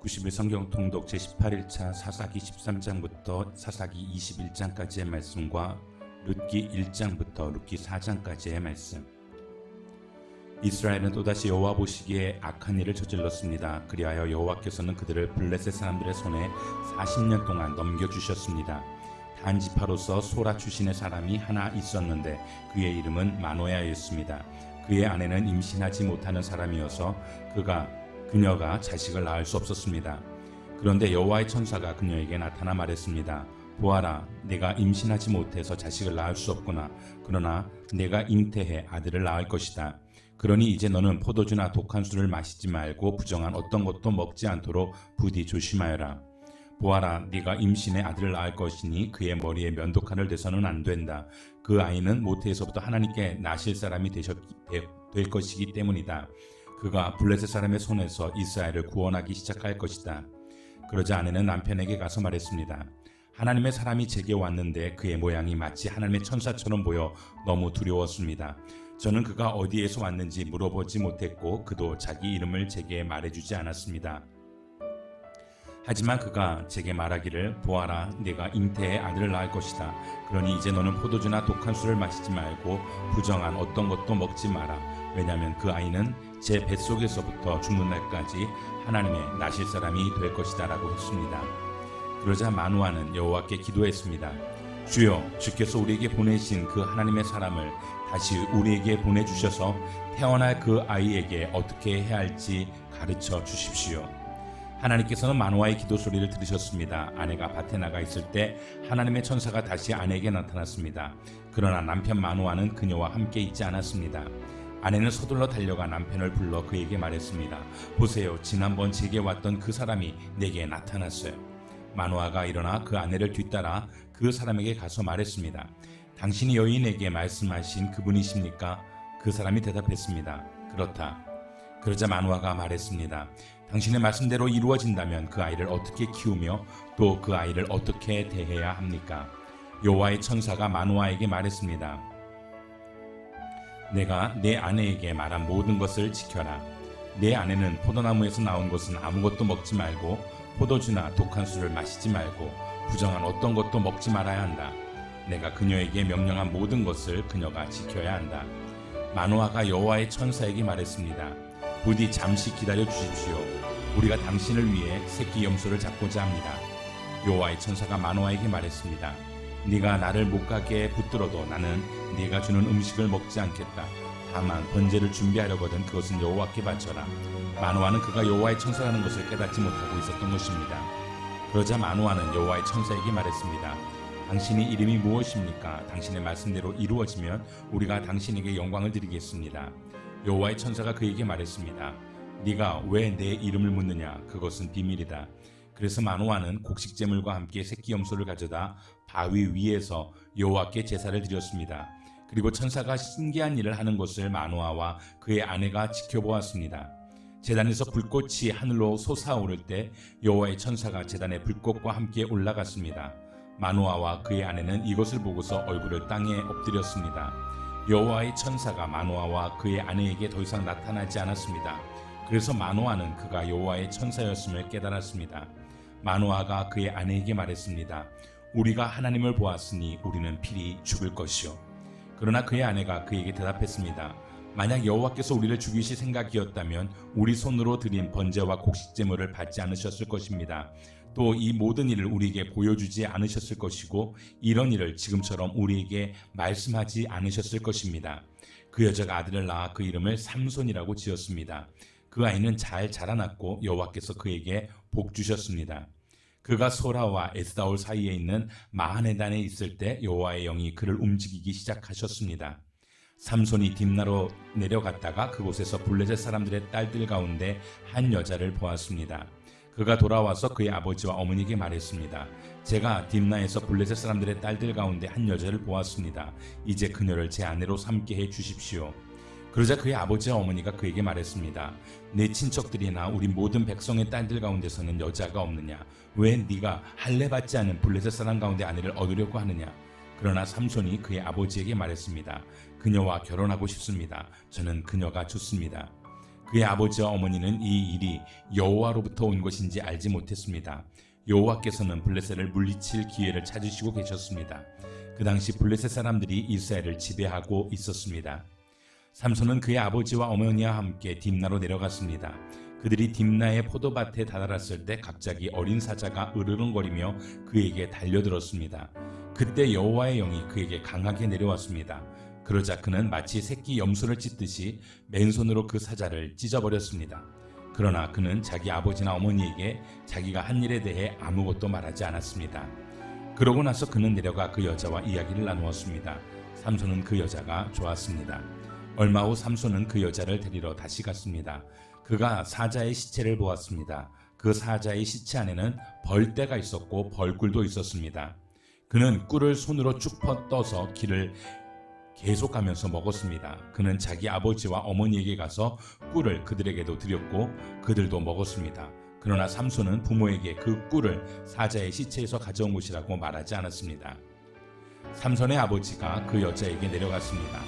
90일 성경 통독 제18일차 사사기 13장부터 사사기 21장까지의 말씀과 룻기 1장부터 룻기 4장까지의 말씀. 이스라엘은 또다시 여호와 보시기에 악한 일을 저질렀습니다. 그리하여 여호와께서는 그들을 블레셋 사람들의 손에 40년 동안 넘겨주셨습니다. 단지파로서 소라 출신의 사람이 하나 있었는데 그의 이름은 마노야였습니다. 그의 아내는 임신하지 못하는 사람이어서 그녀가 자식을 낳을 수 없었습니다. 그런데 여호와의 천사가 그녀에게 나타나 말했습니다. 보아라, 내가 임신하지 못해서 자식을 낳을 수 없구나. 그러나 내가 잉태해 아들을 낳을 것이다. 그러니 이제 너는 포도주나 독한 술을 마시지 말고 부정한 어떤 것도 먹지 않도록 부디 조심하여라. 보아라, 네가 임신해 아들을 낳을 것이니 그의 머리에 면도칼을 대서는 안 된다. 그 아이는 모태에서부터 하나님께 나실 사람이 될 것이기 때문이다. 그가 블레셋 사람의 손에서 이스라엘을 구원하기 시작할 것이다. 그러자 아내는 남편에게 가서 말했습니다. 하나님의 사람이 제게 왔는데 그의 모양이 마치 하나님의 천사처럼 보여 너무 두려웠습니다. 저는 그가 어디에서 왔는지 물어보지 못했고 그도 자기 이름을 제게 말해주지 않았습니다. 하지만 그가 제게 말하기를 보아라, 내가 잉태해 아들을 낳을 것이다. 그러니 이제 너는 포도주나 독한 술을 마시지 말고 부정한 어떤 것도 먹지 마라. 왜냐하면 그 아이는 제 뱃속에서부터 죽는 날까지 하나님의 나실 사람이 될 것이다 라고 했습니다. 그러자 마누아는 여호와께 기도했습니다. 주여, 주께서 우리에게 보내신 그 하나님의 사람을 다시 우리에게 보내주셔서 태어날 그 아이에게 어떻게 해야 할지 가르쳐 주십시오. 하나님께서는 마누아의 기도 소리를 들으셨습니다. 아내가 밭에 나가 있을 때 하나님의 천사가 다시 아내에게 나타났습니다. 그러나 남편 마누아는 그녀와 함께 있지 않았습니다. 아내는 서둘러 달려가 남편을 불러 그에게 말했습니다. 보세요, 지난번 제게 왔던 그 사람이 내게 나타났어요. 마누아가 일어나 그 아내를 뒤따라 그 사람에게 가서 말했습니다. 당신이 여인에게 말씀하신 그분이십니까? 그 사람이 대답했습니다. 그렇다. 그러자 마누아가 말했습니다. 당신의 말씀대로 이루어진다면 그 아이를 어떻게 키우며 또 그 아이를 어떻게 대해야 합니까? 여호와의 천사가 마누아에게 말했습니다. 내가 내 아내에게 말한 모든 것을 지켜라. 내 아내는 포도나무에서 나온 것은 아무것도 먹지 말고 포도주나 독한 술을 마시지 말고 부정한 어떤 것도 먹지 말아야 한다. 내가 그녀에게 명령한 모든 것을 그녀가 지켜야 한다. 마누아가 여호와의 천사에게 말했습니다. 부디 잠시 기다려 주십시오. 우리가 당신을 위해 새끼 염소를 잡고자 합니다. 여호와의 천사가 마누아에게 말했습니다. 네가 나를 못 가게 붙들어도 나는 네가 주는 음식을 먹지 않겠다. 다만 번제를 준비하려거든 그것은 여호와께 바쳐라. 마누아는 그가 여호와의 천사라는 것을 깨닫지 못하고 있었던 것입니다. 그러자 마누아는 여호와의 천사에게 말했습니다. 당신의 이름이 무엇입니까? 당신의 말씀대로 이루어지면 우리가 당신에게 영광을 드리겠습니다. 여호와의 천사가 그에게 말했습니다. 네가 왜 내 이름을 묻느냐? 그것은 비밀이다. 그래서 마누아는 곡식제물과 함께 새끼 염소를 가져다 바위 위에서 여호와께 제사를 드렸습니다. 그리고 천사가 신기한 일을 하는 것을 마누아와 그의 아내가 지켜보았습니다. 제단에서 불꽃이 하늘로 솟아오를 때 여호와의 천사가 제단의 불꽃과 함께 올라갔습니다. 마누아와 그의 아내는 이것을 보고서 얼굴을 땅에 엎드렸습니다. 여호와의 천사가 마누아와 그의 아내에게 더 이상 나타나지 않았습니다. 그래서 마누아는 그가 여호와의 천사였음을 깨달았습니다. 마누아가 그의 아내에게 말했습니다. 우리가 하나님을 보았으니 우리는 필히 죽을 것이요. 그러나 그의 아내가 그에게 대답했습니다. 만약 여호와께서 우리를 죽이실 생각이었다면 우리 손으로 드린 번제와 곡식제물을 받지 않으셨을 것입니다. 또 이 모든 일을 우리에게 보여주지 않으셨을 것이고 이런 일을 지금처럼 우리에게 말씀하지 않으셨을 것입니다. 그 여자가 아들을 낳아 그 이름을 삼손이라고 지었습니다. 그 아이는 잘 자라났고 여호와께서 그에게 복 주셨습니다. 그가 소라와 에스다올 사이에 있는 마하네단에 있을 때 여호와의 영이 그를 움직이기 시작하셨습니다. 삼손이 딥나로 내려갔다가 그곳에서 블레셋 사람들의 딸들 가운데 한 여자를 보았습니다. 그가 돌아와서 그의 아버지와 어머니에게 말했습니다. 제가 딥나에서 블레셋 사람들의 딸들 가운데 한 여자를 보았습니다. 이제 그녀를 제 아내로 삼게 해 주십시오. 그러자 그의 아버지와 어머니가 그에게 말했습니다. 내 친척들이나 우리 모든 백성의 딸들 가운데서는 여자가 없느냐? 왜 네가 할례받지 않은 블레셋 사람 가운데 아내를 얻으려고 하느냐? 그러나 삼손이 그의 아버지에게 말했습니다. 그녀와 결혼하고 싶습니다. 저는 그녀가 좋습니다. 그의 아버지와 어머니는 이 일이 여호와로부터 온 것인지 알지 못했습니다. 여호와께서는 블레셋을 물리칠 기회를 찾으시고 계셨습니다. 그 당시 블레셋 사람들이 이스라엘을 지배하고 있었습니다. 삼손은 그의 아버지와 어머니와 함께 딥나로 내려갔습니다. 그들이 딥나의 포도밭에 다다랐을 때 갑자기 어린 사자가 으르렁거리며 그에게 달려들었습니다. 그때 여호와의 영이 그에게 강하게 내려왔습니다. 그러자 그는 마치 새끼 염소를 찢듯이 맨손으로 그 사자를 찢어버렸습니다. 그러나 그는 자기 아버지나 어머니에게 자기가 한 일에 대해 아무것도 말하지 않았습니다. 그러고 나서 그는 내려가 그 여자와 이야기를 나누었습니다. 삼손은 그 여자가 좋았습니다. 얼마 후 삼손은 그 여자를 데리러 다시 갔습니다. 그가 사자의 시체를 보았습니다. 그 사자의 시체 안에는 벌떼가 있었고 벌꿀도 있었습니다. 그는 꿀을 손으로 쭉 떠서 길을 계속 가면서 먹었습니다. 그는 자기 아버지와 어머니에게 가서 꿀을 그들에게도 드렸고 그들도 먹었습니다. 그러나 삼손은 부모에게 그 꿀을 사자의 시체에서 가져온 것이라고 말하지 않았습니다. 삼손의 아버지가 그 여자에게 내려갔습니다.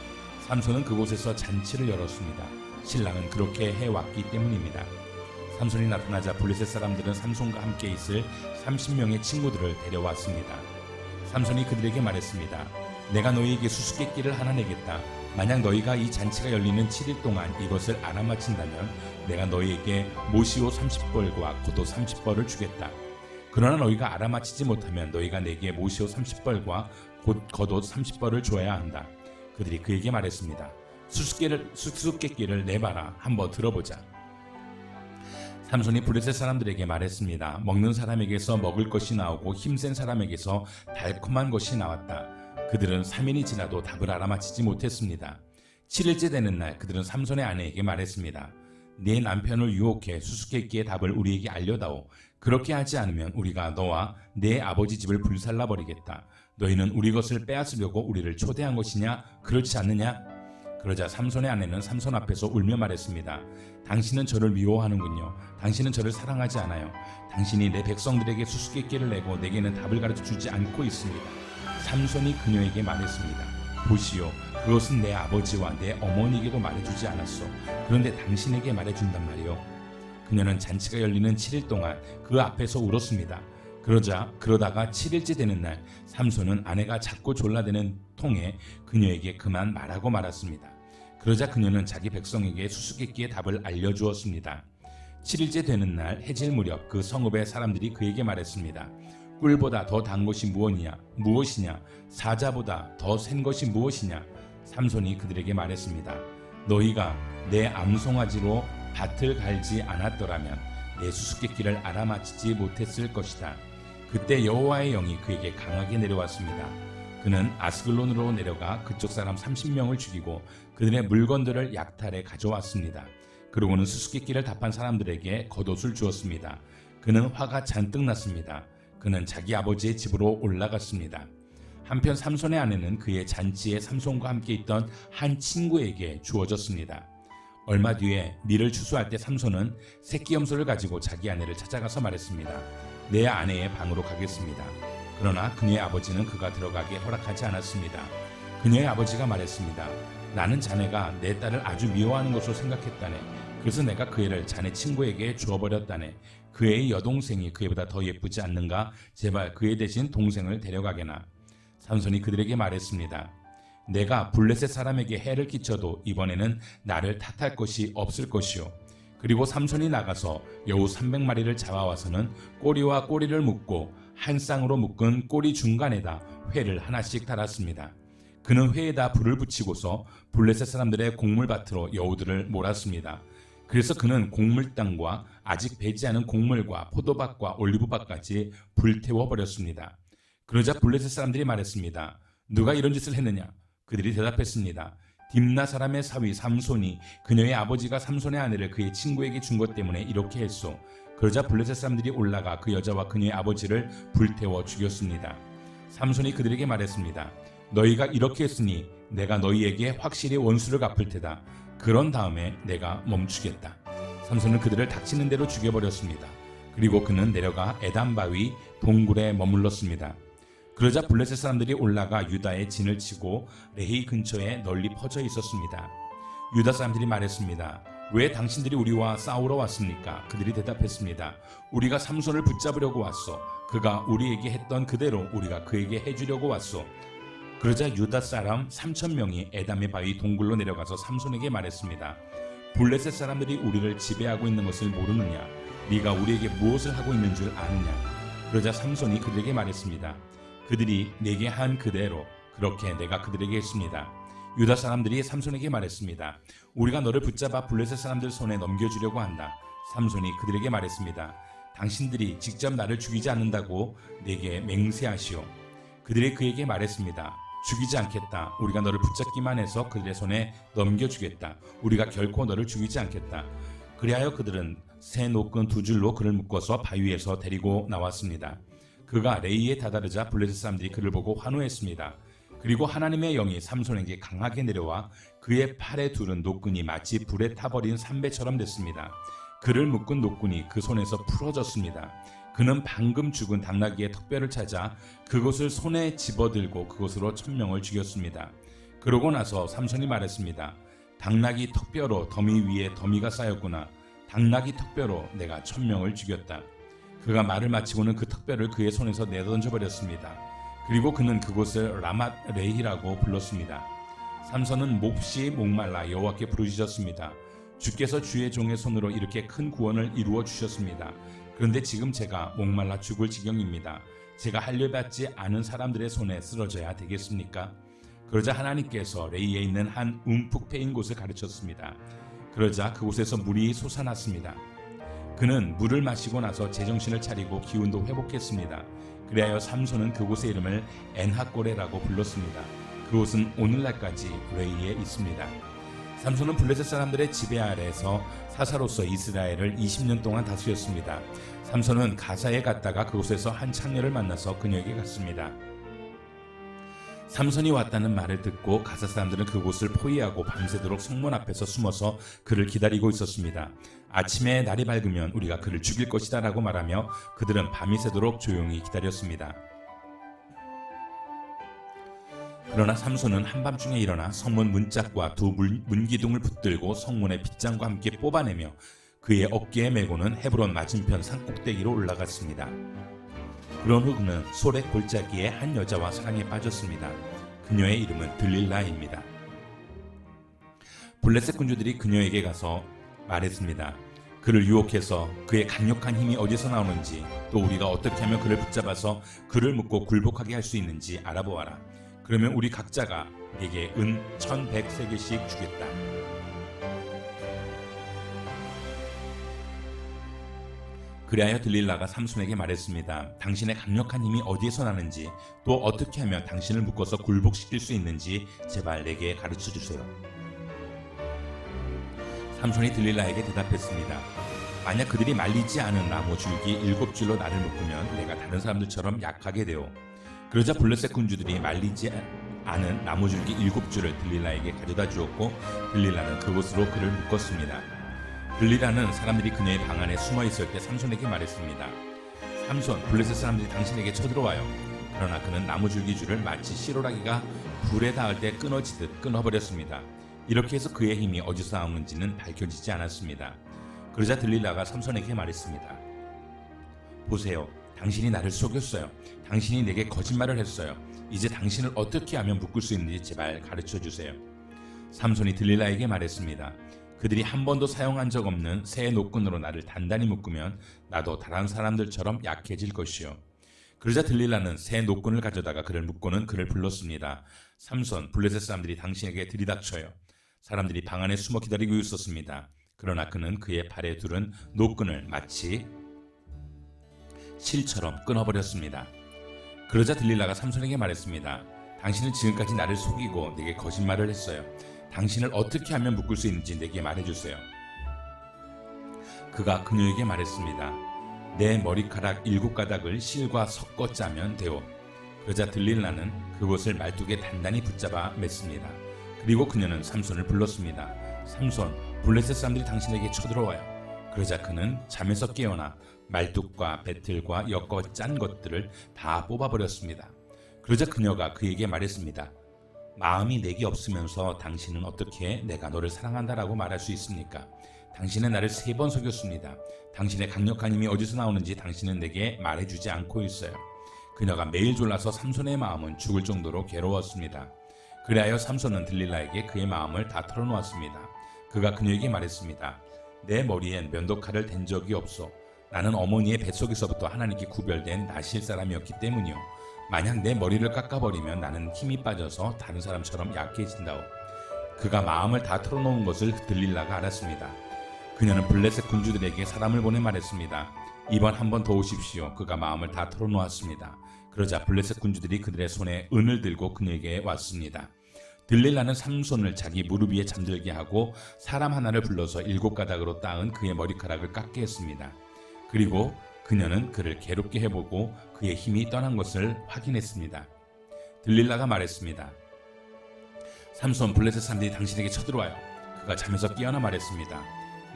삼손은 그곳에서 잔치를 열었습니다. 신랑은 그렇게 해왔기 때문입니다. 삼손이 나타나자 블레셋 사람들은 삼손과 함께 있을 30명의 친구들을 데려왔습니다. 삼손이 그들에게 말했습니다. 내가 너희에게 수수께끼를 하나 내겠다. 만약 너희가 이 잔치가 열리는 7일 동안 이것을 알아맞힌다면 내가 너희에게 모시옷 30벌과 겉옷 30벌을 주겠다. 그러나 너희가 알아맞히지 못하면 너희가 내게 모시옷 30벌과 겉옷 30벌을 줘야 한다. 그들이 그에게 말했습니다. 수수께끼를 내봐라. 한번 들어보자. 삼손이 블레셋 사람들에게 말했습니다. 먹는 사람에게서 먹을 것이 나오고 힘센 사람에게서 달콤한 것이 나왔다. 그들은 3일이 지나도 답을 알아맞히지 못했습니다. 7일째 되는 날 그들은 삼손의 아내에게 말했습니다. 네 남편을 유혹해 수수께끼의 답을 우리에게 알려다오. 그렇게 하지 않으면 우리가 너와 네 아버지 집을 불살라버리겠다. 너희는 우리 것을 빼앗으려고 우리를 초대한 것이냐? 그렇지 않느냐? 그러자 삼손의 아내는 삼손 앞에서 울며 말했습니다. 당신은 저를 미워하는군요. 당신은 저를 사랑하지 않아요. 당신이 내 백성들에게 수수께끼를 내고 내게는 답을 가르쳐 주지 않고 있습니다. 삼손이 그녀에게 말했습니다. 보시오, 그것은 내 아버지와 내 어머니에게도 말해주지 않았소. 그런데 당신에게 말해준단 말이오. 그녀는 잔치가 열리는 7일 동안 그 앞에서 울었습니다. 그러다가 7일째 되는 날 삼손은 아내가 자꾸 졸라대는 통에 그녀에게 그만 말하고 말았습니다. 그러자 그녀는 자기 백성에게 수수께끼의 답을 알려주었습니다. 7일째 되는 날 해질 무렵 그 성읍의 사람들이 그에게 말했습니다. 꿀보다 더 단 것이 무엇이냐? 사자보다 더 센 것이 무엇이냐? 삼손이 그들에게 말했습니다. 너희가 내 암송아지로 밭을 갈지 않았더라면 내 수수께끼를 알아맞히지 못했을 것이다. 그때 여호와의 영이 그에게 강하게 내려왔습니다. 그는 아스글론으로 내려가 그쪽 사람 30명을 죽이고 그들의 물건들을 약탈해 가져왔습니다. 그러고는 수수께끼를 답한 사람들에게 겉옷을 주었습니다. 그는 화가 잔뜩 났습니다. 그는 자기 아버지의 집으로 올라갔습니다. 한편 삼손의 아내는 그의 잔치에 삼손과 함께 있던 한 친구에게 주어졌습니다. 얼마 뒤에 밀을 추수할 때 삼손은 새끼 염소를 가지고 자기 아내를 찾아가서 말했습니다. 내 아내의 방으로 가겠습니다. 그러나 그녀의 아버지는 그가 들어가게 허락하지 않았습니다. 그녀의 아버지가 말했습니다. 나는 자네가 내 딸을 아주 미워하는 것으로 생각했다네. 그래서 내가 그 애를 자네 친구에게 주어버렸다네. 그 애의 여동생이 그 애보다 더 예쁘지 않는가? 제발 그 애 대신 동생을 데려가게나. 삼손이 그들에게 말했습니다. 내가 블레셋 사람에게 해를 끼쳐도 이번에는 나를 탓할 것이 없을 것이요. 그리고 삼손이 나가서 여우 300마리를 잡아와서는 꼬리와 꼬리를 묶고 한 쌍으로 묶은 꼬리 중간에다 회를 하나씩 달았습니다. 그는 회에다 불을 붙이고서 블레셋 사람들의 곡물밭으로 여우들을 몰았습니다. 그래서 그는 곡물땅과 아직 배지 않은 곡물과 포도밭과 올리브밭까지 불태워버렸습니다. 그러자 블레셋 사람들이 말했습니다. 누가 이런 짓을 했느냐? 그들이 대답했습니다. 딥나 사람의 사위 삼손이 그녀의 아버지가 삼손의 아내를 그의 친구에게 준 것 때문에 이렇게 했소. 그러자 블레셋 사람들이 올라가 그 여자와 그녀의 아버지를 불태워 죽였습니다. 삼손이 그들에게 말했습니다. 너희가 이렇게 했으니 내가 너희에게 확실히 원수를 갚을 테다. 그런 다음에 내가 멈추겠다. 삼손은 그들을 닥치는 대로 죽여버렸습니다. 그리고 그는 내려가 에담 바위 동굴에 머물렀습니다. 그러자 블레셋 사람들이 올라가 유다의 진을 치고 레히 근처에 널리 퍼져 있었습니다. 유다 사람들이 말했습니다. 왜 당신들이 우리와 싸우러 왔습니까? 그들이 대답했습니다. 우리가 삼손을 붙잡으려고 왔소. 그가 우리에게 했던 그대로 우리가 그에게 해주려고 왔소. 그러자 유다 사람 3,000명이 에담의 바위 동굴로 내려가서 삼손에게 말했습니다. 블레셋 사람들이 우리를 지배하고 있는 것을 모르느냐? 네가 우리에게 무엇을 하고 있는 줄 아느냐? 그러자 삼손이 그들에게 말했습니다. 그들이 내게 한 그대로 그렇게 내가 그들에게 했습니다. 유다 사람들이 삼손에게 말했습니다. 우리가 너를 붙잡아 블레셋 사람들 손에 넘겨주려고 한다. 삼손이 그들에게 말했습니다. 당신들이 직접 나를 죽이지 않는다고 내게 맹세하시오. 그들이 그에게 말했습니다. 죽이지 않겠다. 우리가 너를 붙잡기만 해서 그들의 손에 넘겨주겠다. 우리가 결코 너를 죽이지 않겠다. 그리하여 그들은 새 노끈 2줄로 그를 묶어서 바위에서 데리고 나왔습니다. 그가 레이에 다다르자 블레셋 사람들이 그를 보고 환호했습니다. 그리고 하나님의 영이 삼손에게 강하게 내려와 그의 팔에 두른 노끈이 마치 불에 타버린 삼배처럼 됐습니다. 그를 묶은 노끈이 그 손에서 풀어졌습니다. 그는 방금 죽은 당나귀의 턱뼈를 찾아 그것을 손에 집어들고 그것으로 1,000명을 죽였습니다. 그러고 나서 삼손이 말했습니다. 당나귀 턱뼈로 더미 위에 더미가 쌓였구나. 당나귀 턱뼈로 내가 1,000명을 죽였다. 그가 말을 마치고는 그 턱뼈를 그의 손에서 내던져버렸습니다. 그리고 그는 그곳을 라맛 레히라고 불렀습니다. 삼손은 몹시 목말라 여호와께 부르짖었습니다. 주께서 주의 종의 손으로 이렇게 큰 구원을 이루어 주셨습니다. 그런데 지금 제가 목말라 죽을 지경입니다. 제가 할례받지 않은 사람들의 손에 쓰러져야 되겠습니까? 그러자 하나님께서 레이에 있는 한 움푹 패인 곳을 가르쳤습니다. 그러자 그곳에서 물이 솟아났습니다. 그는 물을 마시고 나서 제정신을 차리고 기운도 회복했습니다. 그리하여 삼손은 그곳의 이름을 엔하꼬레라고 불렀습니다. 그곳은 오늘날까지 레이에 있습니다. 삼손은 블레셋 사람들의 지배 아래에서 사사로서 이스라엘을 20년 동안 다스렸습니다. 삼손은 가사에 갔다가 그곳에서 한 창녀를 만나서 그녀에게 갔습니다. 삼손이 왔다는 말을 듣고 가사 사람들은 그곳을 포위하고 밤새도록 성문 앞에서 숨어서 그를 기다리고 있었습니다. 아침에 날이 밝으면 우리가 그를 죽일 것이다 라고 말하며 그들은 밤이 새도록 조용히 기다렸습니다. 그러나 삼손은 한밤중에 일어나 성문 문짝과 두 문기둥을 붙들고 성문의 빗장과 함께 뽑아내며 그의 어깨에 메고는 헤브론 맞은편 산꼭대기로 올라갔습니다. 그런 후 그는 솔의 골짜기에 한 여자와 사랑에 빠졌습니다. 그녀의 이름은 들릴라입니다. 블레셋 군주들이 그녀에게 가서 말했습니다. 그를 유혹해서 그의 강력한 힘이 어디서 나오는지 또 우리가 어떻게 하면 그를 붙잡아서 그를 묶고 굴복하게 할 수 있는지 알아보아라. 그러면 우리 각자가 네게 은 1,100세겔씩 주겠다. 그리하여 들릴라가 삼손에게 말했습니다. 당신의 강력한 힘이 어디에서 나는지 또 어떻게 하면 당신을 묶어서 굴복시킬 수 있는지 제발 내게 가르쳐 주세요. 삼손이 들릴라에게 대답했습니다. 만약 그들이 말리지 않은 나무 줄기 7줄로 나를 묶으면 내가 다른 사람들처럼 약하게 되오. 그러자 블레셋 군주들이 말리지 않은 나무 줄기 7줄을 들릴라에게 가져다 주었고 들릴라는 그곳으로 그를 묶었습니다. 들릴라는 사람들이 그녀의 방 안에 숨어 있을 때 삼손에게 말했습니다. 삼손, 블레셋 사람들이 당신에게 쳐들어와요. 그러나 그는 나무 줄기줄을 마치 씨로라기가 불에 닿을 때 끊어지듯 끊어버렸습니다. 이렇게 해서 그의 힘이 어디서 나오는지는 밝혀지지 않았습니다. 그러자 들릴라가 삼손에게 말했습니다. 보세요. 당신이 나를 속였어요. 당신이 내게 거짓말을 했어요. 이제 당신을 어떻게 하면 묶을 수 있는지 제발 가르쳐 주세요. 삼손이 들릴라에게 말했습니다. 그들이 한 번도 사용한 적 없는 새 노끈으로 나를 단단히 묶으면 나도 다른 사람들처럼 약해질 것이요. 그러자 들릴라는 새 노끈을 가져다가 그를 묶고는 그를 불렀습니다. 삼손, 블레셋 사람들이 당신에게 들이닥쳐요. 사람들이 방 안에 숨어 기다리고 있었습니다. 그러나 그는 그의 팔에 두른 노끈을 마치 실처럼 끊어버렸습니다. 그러자 들릴라가 삼손에게 말했습니다. 당신은 지금까지 나를 속이고 내게 거짓말을 했어요. 당신을 어떻게 하면 묶을 수 있는지 내게 말해주세요. 그가 그녀에게 말했습니다. 내 머리카락 7가닥을 실과 섞어 짜면 되오. 그러자 들릴라는 그것을 말뚝에 단단히 붙잡아 맸습니다. 그리고 그녀는 삼손을 불렀습니다. 삼손, 블레셋 사람들이 당신에게 쳐들어와요. 그러자 그는 잠에서 깨어나 말뚝과 배틀과 엮어 짠 것들을 다 뽑아버렸습니다. 그러자 그녀가 그에게 말했습니다. 마음이 내게 없으면서 당신은 어떻게 내가 너를 사랑한다라고 말할 수 있습니까? 당신은 나를 3번 속였습니다. 당신의 강력한 힘이 어디서 나오는지 당신은 내게 말해주지 않고 있어요. 그녀가 매일 졸라서 삼손의 마음은 죽을 정도로 괴로웠습니다. 그리하여 삼손은 들릴라에게 그의 마음을 다 털어놓았습니다. 그가 그녀에게 말했습니다. 내 머리엔 면도칼을 댄 적이 없어. 나는 어머니의 뱃속에서부터 하나님께 구별된 나실 사람이었기 때문이요. 만약 내 머리를 깎아버리면 나는 힘이 빠져서 다른 사람처럼 약해진다오. 그가 마음을 다 털어놓은 것을 들릴라가 알았습니다. 그녀는 블레셋 군주들에게 사람을 보내 말했습니다. 이번 한 번 더 오십시오. 그가 마음을 다 털어놓았습니다. 그러자 블레셋 군주들이 그들의 손에 은을 들고 그녀에게 왔습니다. 들릴라는 삼손을 자기 무릎 위에 잠들게 하고 사람 하나를 불러서 7가닥으로 따은 그의 머리카락을 깎게 했습니다. 그리고 그녀는 그를 괴롭게 해보고 그의 힘이 떠난 것을 확인했습니다. 들릴라가 말했습니다. 삼손, 블레셋 사람들이 당신에게 쳐들어와요. 그가 잠에서 깨어나 말했습니다.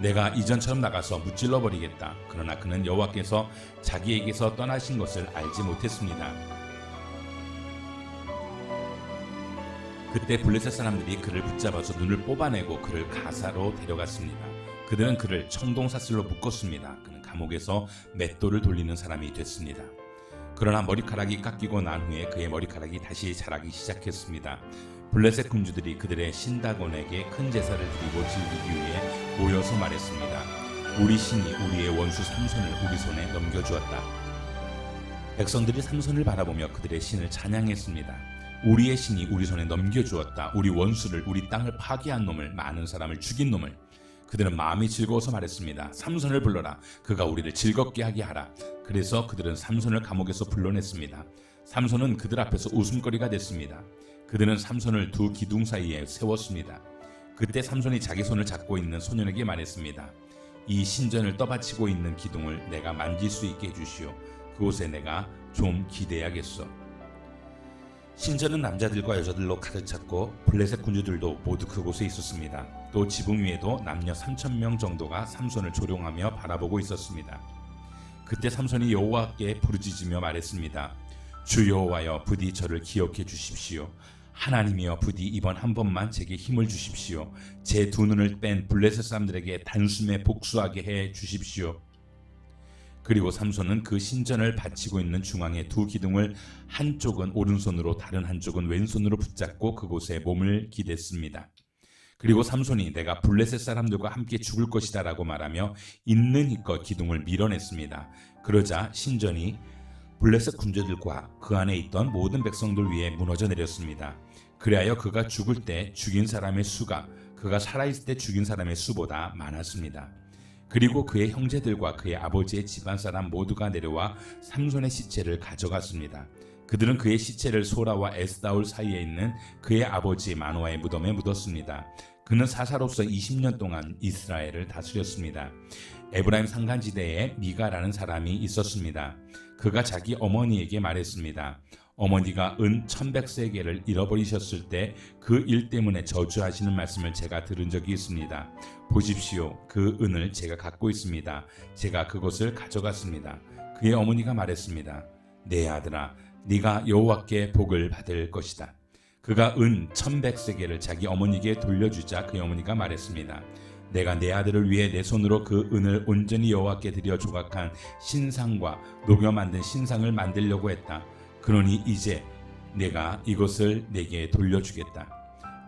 내가 이전처럼 나가서 무찔러 버리겠다. 그러나 그는 여호와께서 자기에게서 떠나신 것을 알지 못했습니다. 그때 블레셋 사람들이 그를 붙잡아서 눈을 뽑아내고 그를 가사로 데려갔습니다. 그들은 그를 청동사슬로 묶었습니다. 그는 감옥에서 맷돌을 돌리는 사람이 됐습니다. 그러나 머리카락이 깎이고 난 후에 그의 머리카락이 다시 자라기 시작했습니다. 블레셋 군주들이 그들의 신다곤에게 큰 제사를 드리고 즐기기 위해 모여서 말했습니다. 우리 신이 우리의 원수 삼손을 우리 손에 넘겨주었다. 백성들이 삼손을 바라보며 그들의 신을 찬양했습니다. 우리의 신이 우리 손에 넘겨주었다. 우리 원수를, 우리 땅을 파괴한 놈을, 많은 사람을 죽인 놈을. 그들은 마음이 즐거워서 말했습니다. 삼손을 불러라. 그가 우리를 즐겁게 하게 하라. 그래서 그들은 삼손을 감옥에서 불러냈습니다. 삼손은 그들 앞에서 웃음거리가 됐습니다. 그들은 삼손을 두 기둥 사이에 세웠습니다. 그때 삼손이 자기 손을 잡고 있는 소년에게 말했습니다. 이 신전을 떠받치고 있는 기둥을 내가 만질 수 있게 해주시오. 그곳에 내가 좀 기대야겠어. 신전은 남자들과 여자들로 가득 찼고 블레셋 군주들도 모두 그곳에 있었습니다. 또 지붕 위에도 남녀 3,000명 정도가 삼손을 조롱하며 바라보고 있었습니다. 그때 삼손이 여호와께 부르짖으며 말했습니다. 주 여호와여, 부디 저를 기억해 주십시오. 하나님이여, 부디 이번 한 번만 제게 힘을 주십시오. 제 두 눈을 뺀 블레셋 사람들에게 단숨에 복수하게 해 주십시오. 그리고 삼손은 그 신전을 바치고 있는 중앙의 두 기둥을 한쪽은 오른손으로 다른 한쪽은 왼손으로 붙잡고 그곳에 몸을 기댔습니다. 그리고 삼손이 내가 블레셋 사람들과 함께 죽을 것이다 라고 말하며 있는 힘껏 기둥을 밀어냈습니다. 그러자 신전이 블레셋 군주들과 그 안에 있던 모든 백성들 위에 무너져 내렸습니다. 그리하여 그가 죽을 때 죽인 사람의 수가 그가 살아있을 때 죽인 사람의 수보다 많았습니다. 그리고 그의 형제들과 그의 아버지의 집안 사람 모두가 내려와 삼손의 시체를 가져갔습니다. 그들은 그의 시체를 소라와 에스다올 사이에 있는 그의 아버지 마노아의 무덤에 묻었습니다. 그는 사사로서 20년 동안 이스라엘을 다스렸습니다. 에브라임 산간지대에 미가라는 사람이 있었습니다. 그가 자기 어머니에게 말했습니다. 어머니가 은 1100세겔을 잃어버리셨을 때 그 일 때문에 저주하시는 말씀을 제가 들은 적이 있습니다. 보십시오. 그 은을 제가 갖고 있습니다. 제가 그것을 가져갔습니다. 그의 어머니가 말했습니다. 내 아들아, 네가 여호와께 복을 받을 것이다. 그가 은 1100세겔을 자기 어머니에게 돌려주자 그의 어머니가 말했습니다. 내가 내 아들을 위해 내 손으로 그 은을 온전히 여호와께 드려 조각한 신상과 녹여 만든 신상을 만들려고 했다. 그러니 이제 내가 이것을 내게 돌려주겠다.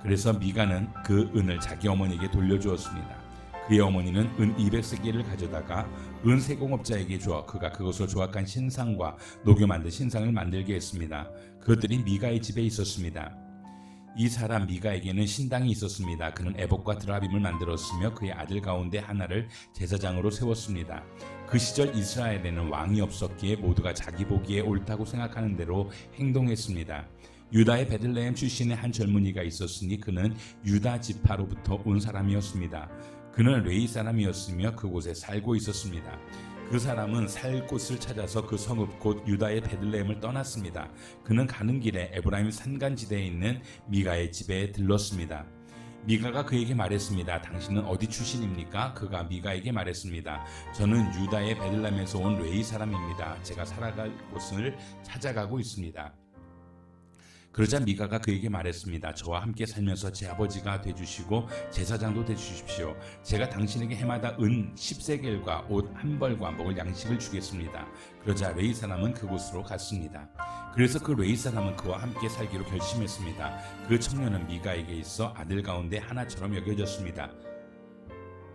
그래서 미가는 그 은을 자기 어머니에게 돌려주었습니다. 그의 어머니는 은 200세겔을 가져다가 은 세공업자에게 주어 그가 그것을 조각한 신상과 녹여 만든 신상을 만들게 했습니다. 그것들이 미가의 집에 있었습니다. 이 사람 미가에게는 신당이 있었습니다. 그는 에봇과 드라빔을 만들었으며 그의 아들 가운데 하나를 제사장으로 세웠습니다. 그 시절 이스라엘에는 왕이 없었기에 모두가 자기 보기에 옳다고 생각하는 대로 행동했습니다. 유다의 베들레헴 출신의 한 젊은이가 있었으니 그는 유다 지파로부터 온 사람이었습니다. 그는 레위 사람이었으며 그곳에 살고 있었습니다. 그 사람은 살 곳을 찾아서 그 성읍 곧 유다의 베들레헴을 떠났습니다. 그는 가는 길에 에브라임 산간지대에 있는 미가의 집에 들렀습니다. 미가가 그에게 말했습니다. 당신은 어디 출신입니까? 그가 미가에게 말했습니다. 저는 유다의 베들레헴에서 온 레위 사람입니다. 제가 살아갈 곳을 찾아가고 있습니다. 그러자 미가가 그에게 말했습니다. 저와 함께 살면서 제 아버지가 되주시고 제사장도 되주십시오. 제가 당신에게 해마다 은 10세겔과 옷 한 벌과 먹을 양식을 주겠습니다. 그러자 레위 사람은 그곳으로 갔습니다. 그래서 그 레위 사람은 그와 함께 살기로 결심했습니다. 그 청년은 미가에게 있어 아들 가운데 하나처럼 여겨졌습니다.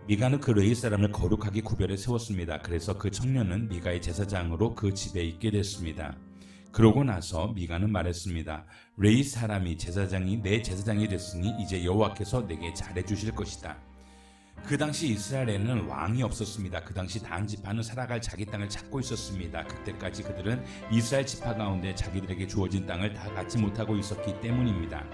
미가는 그 레위 사람을 거룩하게 구별해 세웠습니다. 그래서 그 청년은 미가의 제사장으로 그 집에 있게 됐습니다. 그러고 나서 미가는 말했습니다. 레위 사람이 내 제사장이 됐으니 이제 여호와께서 내게 잘해 주실 것이다. 그 당시 이스라엘에는 왕이 없었습니다. 그 당시 단 지파는 살아갈 자기 땅을 찾고 있었습니다. 그때까지 그들은 이스라엘 지파 가운데 자기들에게 주어진 땅을 다 갖지 못하고 있었기 때문입니다.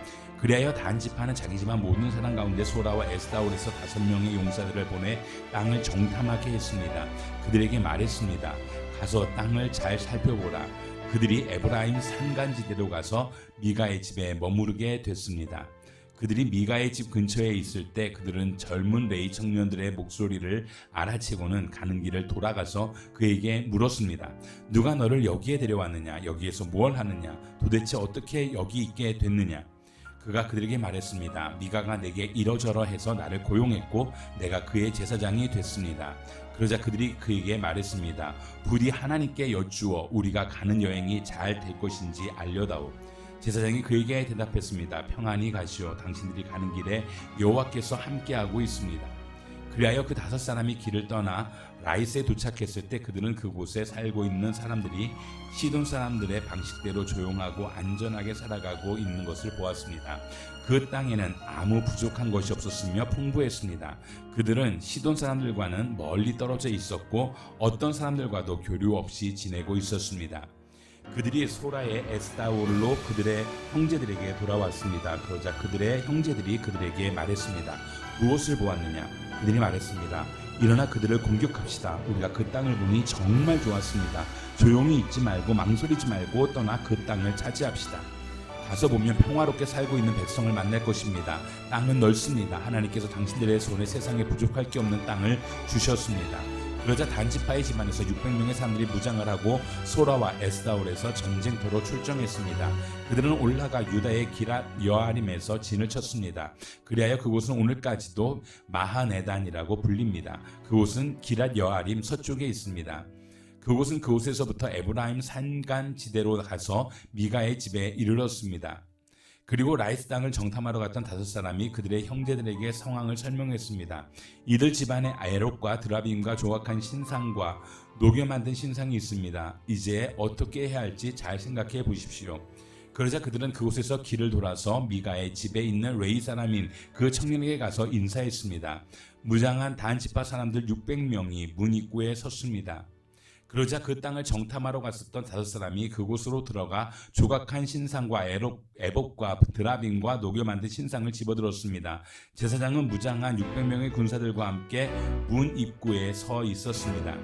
그리하여 단 지파는 자기 집안 모든 사람 가운데 소라와 에스다올에서 5명의 용사들을 보내 땅을 정탐하게 했습니다. 그들에게 말했습니다. 가서 땅을 잘 살펴보라. 그들이 에브라임 산간지대로 가서 미가의 집에 머무르게 됐습니다. 그들이 미가의 집 근처에 있을 때 그들은 젊은 레위 청년들의 목소리를 알아채고는 가는 길을 돌아가서 그에게 물었습니다. 누가 너를 여기에 데려왔느냐? 여기에서 무엇을 하느냐? 도대체 어떻게 여기 있게 됐느냐? 그가 그들에게 말했습니다. 미가가 내게 이러저러 해서 나를 고용했고 내가 그의 제사장이 됐습니다. 그러자 그들이 그에게 말했습니다. 부디 하나님께 여쭈어 우리가 가는 여행이 잘 될 것인지 알려다오. 제사장이 그에게 대답했습니다. 평안히 가시오. 당신들이 가는 길에 여호와께서 함께하고 있습니다. 그리하여 그 5사람이 길을 떠나 라이스에 도착했을 때 그들은 그곳에 살고 있는 사람들이 시돈 사람들의 방식대로 조용하고 안전하게 살아가고 있는 것을 보았습니다. 그 땅에는 아무 부족한 것이 없었으며 풍부했습니다. 그들은 시돈 사람들과는 멀리 떨어져 있었고 어떤 사람들과도 교류 없이 지내고 있었습니다. 그들이 소라의 에스다올로 그들의 형제들에게 돌아왔습니다. 그러자 그들의 형제들이 그들에게 말했습니다. 무엇을 보았느냐? 그들이 말했습니다. 일어나 그들을 공격합시다. 우리가 그 땅을 보니 정말 좋았습니다. 조용히 있지 말고 망설이지 말고 떠나 그 땅을 차지합시다. 가서 보면 평화롭게 살고 있는 백성을 만날 것입니다. 땅은 넓습니다. 하나님께서 당신들의 손에 세상에 부족할 게 없는 땅을 주셨습니다. 그러자 단지파의 집안에서 600명의 사람들이 무장을 하고 소라와 에스다올에서 전쟁터로 출정했습니다. 그들은 올라가 유다의 기랏 여아림에서 진을 쳤습니다. 그리하여 그곳은 오늘까지도 마하네단이라고 불립니다. 그곳은 기랏 여아림 서쪽에 있습니다. 그곳은 그곳에서부터 에브라임 산간 지대로 가서 미가의 집에 이르렀습니다. 그리고 라이스 땅을 정탐하러 갔던 5사람이 그들의 형제들에게 상황을 설명했습니다. 이들 집안에 에롯과 드라빔과 조각한 신상과 녹여 만든 신상이 있습니다. 이제 어떻게 해야 할지 잘 생각해 보십시오. 그러자 그들은 그곳에서 길을 돌아서 미가의 집에 있는 레위 사람인 그 청년에게 가서 인사했습니다. 무장한 단 지파 사람들 600명이 문 입구에 섰습니다. 그러자 그 땅을 정탐하러 갔었던 5사람이 그곳으로 들어가 조각한 신상과 에봇과 드라빔과 녹여 만든 신상을 집어들었습니다. 제사장은 무장한 600명의 군사들과 함께 문 입구에 서 있었습니다.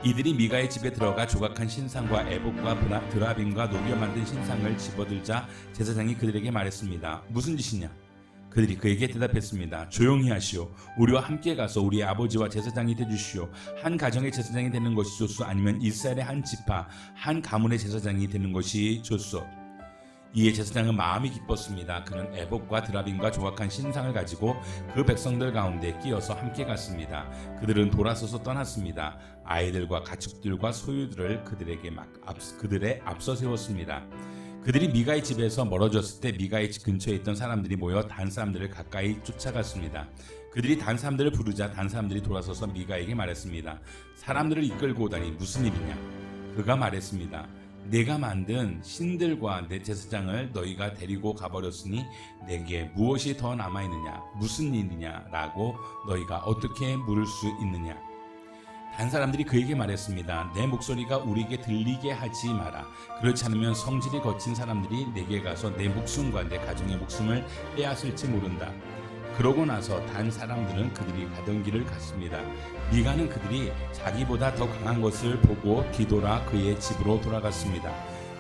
이들이 미가의 집에 들어가 조각한 신상과 에봇과 드라빔과 녹여 만든 신상을 집어들자 제사장이 그들에게 말했습니다. 무슨 짓이냐? 그들이 그에게 대답했습니다. 조용히 하시오. 우리와 함께 가서 우리의 아버지와 제사장이 되주시오. 한 가정의 제사장이 되는 것이 좋소? 아니면 이스라엘의 한 지파, 한 가문의 제사장이 되는 것이 좋소? 이에 제사장은 마음이 기뻤습니다. 그는 에봇과 드라빔과 조각한 신상을 가지고 그 백성들 가운데 끼어서 함께 갔습니다. 그들은 돌아서서 떠났습니다. 아이들과 가축들과 소유들을 그들의 앞서 세웠습니다. 그들이 미가의 집에서 멀어졌을 때 미가의 집 근처에 있던 사람들이 모여 단 사람들을 가까이 쫓아갔습니다. 그들이 단 사람들을 부르자 단 사람들이 돌아서서 미가에게 말했습니다. 사람들을 이끌고 오다니 무슨 일이냐? 그가 말했습니다. 내가 만든 신들과 내 제사장을 너희가 데리고 가버렸으니 내게 무엇이 더 남아있느냐? 무슨 일이냐? 라고 너희가 어떻게 물을 수 있느냐? 단 사람들이 그에게 말했습니다. 내 목소리가 우리에게 들리게 하지 마라. 그렇지 않으면 성질이 거친 사람들이 내게 가서 내 목숨과 내 가정의 목숨을 빼앗을지 모른다. 그러고 나서 단 사람들은 그들이 가던 길을 갔습니다. 미가는 그들이 자기보다 더 강한 것을 보고 뒤돌아 그의 집으로 돌아갔습니다.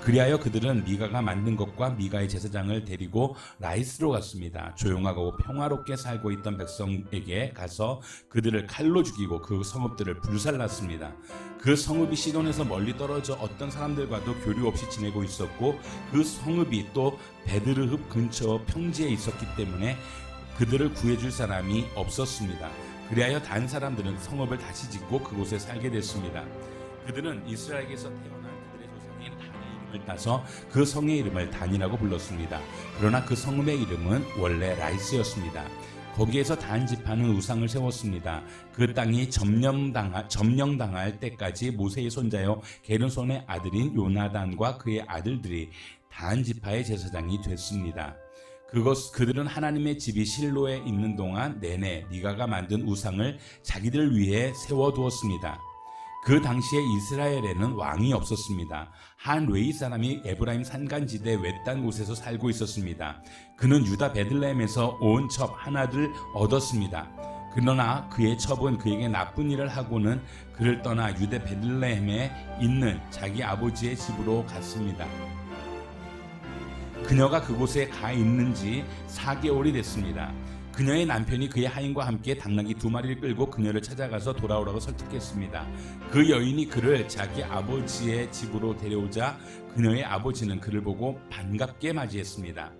그리하여 그들은 미가가 만든 것과 미가의 제사장을 데리고 라이스로 갔습니다. 조용하고 평화롭게 살고 있던 백성에게 가서 그들을 칼로 죽이고 그 성읍들을 불살랐습니다. 그 성읍이 시돈에서 멀리 떨어져 어떤 사람들과도 교류 없이 지내고 있었고 그 성읍이 또 베드르흡 근처 평지에 있었기 때문에 그들을 구해줄 사람이 없었습니다. 그리하여 단 사람들은 성읍을 다시 짓고 그곳에 살게 됐습니다. 그들은 이스라엘에게서 태어난 그들의 조상인 단의 이름을 따서 그 성의 이름을 단이라고 불렀습니다. 그러나 그 성읍의 이름은 원래 라이스였습니다. 거기에서 단 지파는 우상을 세웠습니다. 그 땅이 점령당할 때까지 모세의 손자요 게르손의 아들인 요나단과 그의 아들들이 단 지파의 제사장이 됐습니다. 그들은 하나님의 집이 실로에 있는 동안 내내 미가가 만든 우상을 자기들 위해 세워두었습니다. 그 당시에 이스라엘에는 왕이 없었습니다. 한 웨이 사람이 에브라임 산간지대 외딴 곳에서 살고 있었습니다. 그는 유다 베들레헴에서 온 첩 하나를 얻었습니다. 그러나 그의 첩은 그에게 나쁜 일을 하고는 그를 떠나 유대 베들레헴에 있는 자기 아버지의 집으로 갔습니다. 그녀가 그곳에 가 있는지 4개월이 됐습니다. 그녀의 남편이 그의 하인과 함께 당나귀 2마리를 끌고 그녀를 찾아가서 돌아오라고 설득했습니다. 그 여인이 그를 자기 아버지의 집으로 데려오자 그녀의 아버지는 그를 보고 반갑게 맞이했습니다.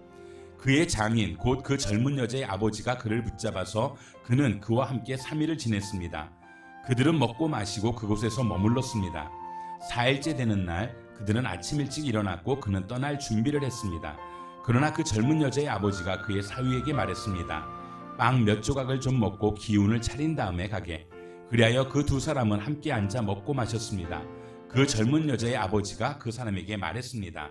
그의 장인 곧 그 젊은 여자의 아버지가 그를 붙잡아서 그는 그와 함께 3일을 지냈습니다. 그들은 먹고 마시고 그곳에서 머물렀습니다. 4일째 되는 날 그들은 아침 일찍 일어났고 그는 떠날 준비를 했습니다. 그러나 그 젊은 여자의 아버지가 그의 사위에게 말했습니다. 빵 몇 조각을 좀 먹고 기운을 차린 다음에 가게. 그리하여 그 두 사람은 함께 앉아 먹고 마셨습니다. 그 젊은 여자의 아버지가 그 사람에게 말했습니다.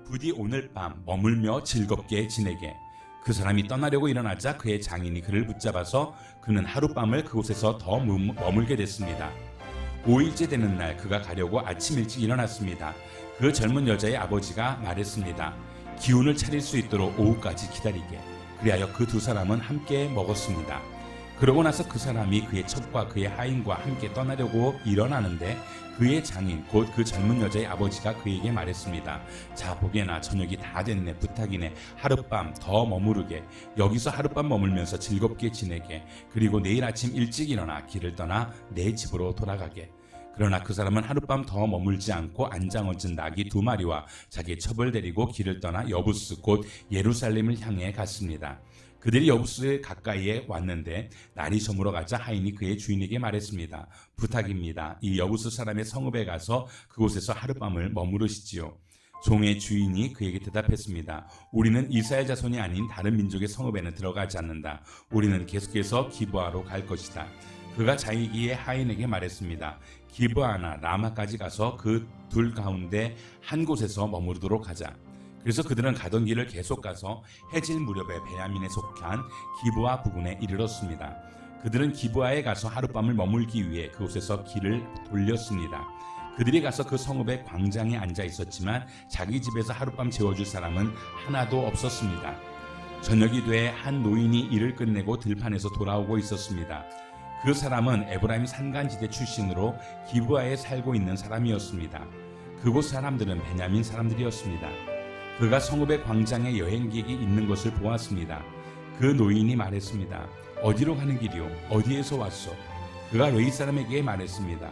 부디 오늘 밤 머물며 즐겁게 지내게. 그 사람이 떠나려고 일어나자 그의 장인이 그를 붙잡아서 그는 하룻밤을 그곳에서 더 머물게 됐습니다. 5일째 되는 날 그가 가려고 아침 일찍 일어났습니다. 그 젊은 여자의 아버지가 말했습니다. 기운을 차릴 수 있도록 오후까지 기다리게. 그리하여 그 두 사람은 함께 먹었습니다. 그러고 나서 그 사람이 그의 첩과 그의 하인과 함께 떠나려고 일어나는데 그의 장인 곧 그 젊은 여자의 아버지가 그에게 말했습니다. 자 보게나 저녁이 다 됐네. 부탁이네. 하룻밤 더 머무르게. 여기서 하룻밤 머물면서 즐겁게 지내게. 그리고 내일 아침 일찍 일어나 길을 떠나 내 집으로 돌아가게. 그러나 그 사람은 하룻밤 더 머물지 않고 안장 얹은 나귀 2마리와 자기의 첩을 데리고 길을 떠나 여부스 곧 예루살렘을 향해 갔습니다. 그들이 여부스에 가까이에 왔는데 날이 저물어 가자 하인이 그의 주인에게 말했습니다. 부탁입니다. 이 여부스 사람의 성읍에 가서 그곳에서 하룻밤을 머무르시지요. 종의 주인이 그에게 대답했습니다. 우리는 이스라엘 자손이 아닌 다른 민족의 성읍에는 들어가지 않는다. 우리는 계속해서 기브아로 갈 것이다. 그가 자기의 하인에게 말했습니다. 기브아나 라마까지 가서 그 둘 가운데 한 곳에서 머무르도록 하자. 그래서 그들은 가던 길을 계속 가서 해질 무렵에 베냐민에 속한 기브아 부근에 이르렀습니다. 그들은 기브아에 가서 하룻밤을 머물기 위해 그곳에서 길을 돌렸습니다. 그들이 가서 그 성읍의 광장에 앉아 있었지만 자기 집에서 하룻밤 재워줄 사람은 하나도 없었습니다. 저녁이 돼 한 노인이 일을 끝내고 들판에서 돌아오고 있었습니다. 그 사람은 에브라임 산간지대 출신으로 기브아에 살고 있는 사람이었습니다. 그곳 사람들은 베냐민 사람들이었습니다. 그가 성읍의 광장에 여행객이 있는 것을 보았습니다. 그 노인이 말했습니다. 어디로 가는 길이요? 어디에서 왔소? 그가 레위 사람에게 말했습니다.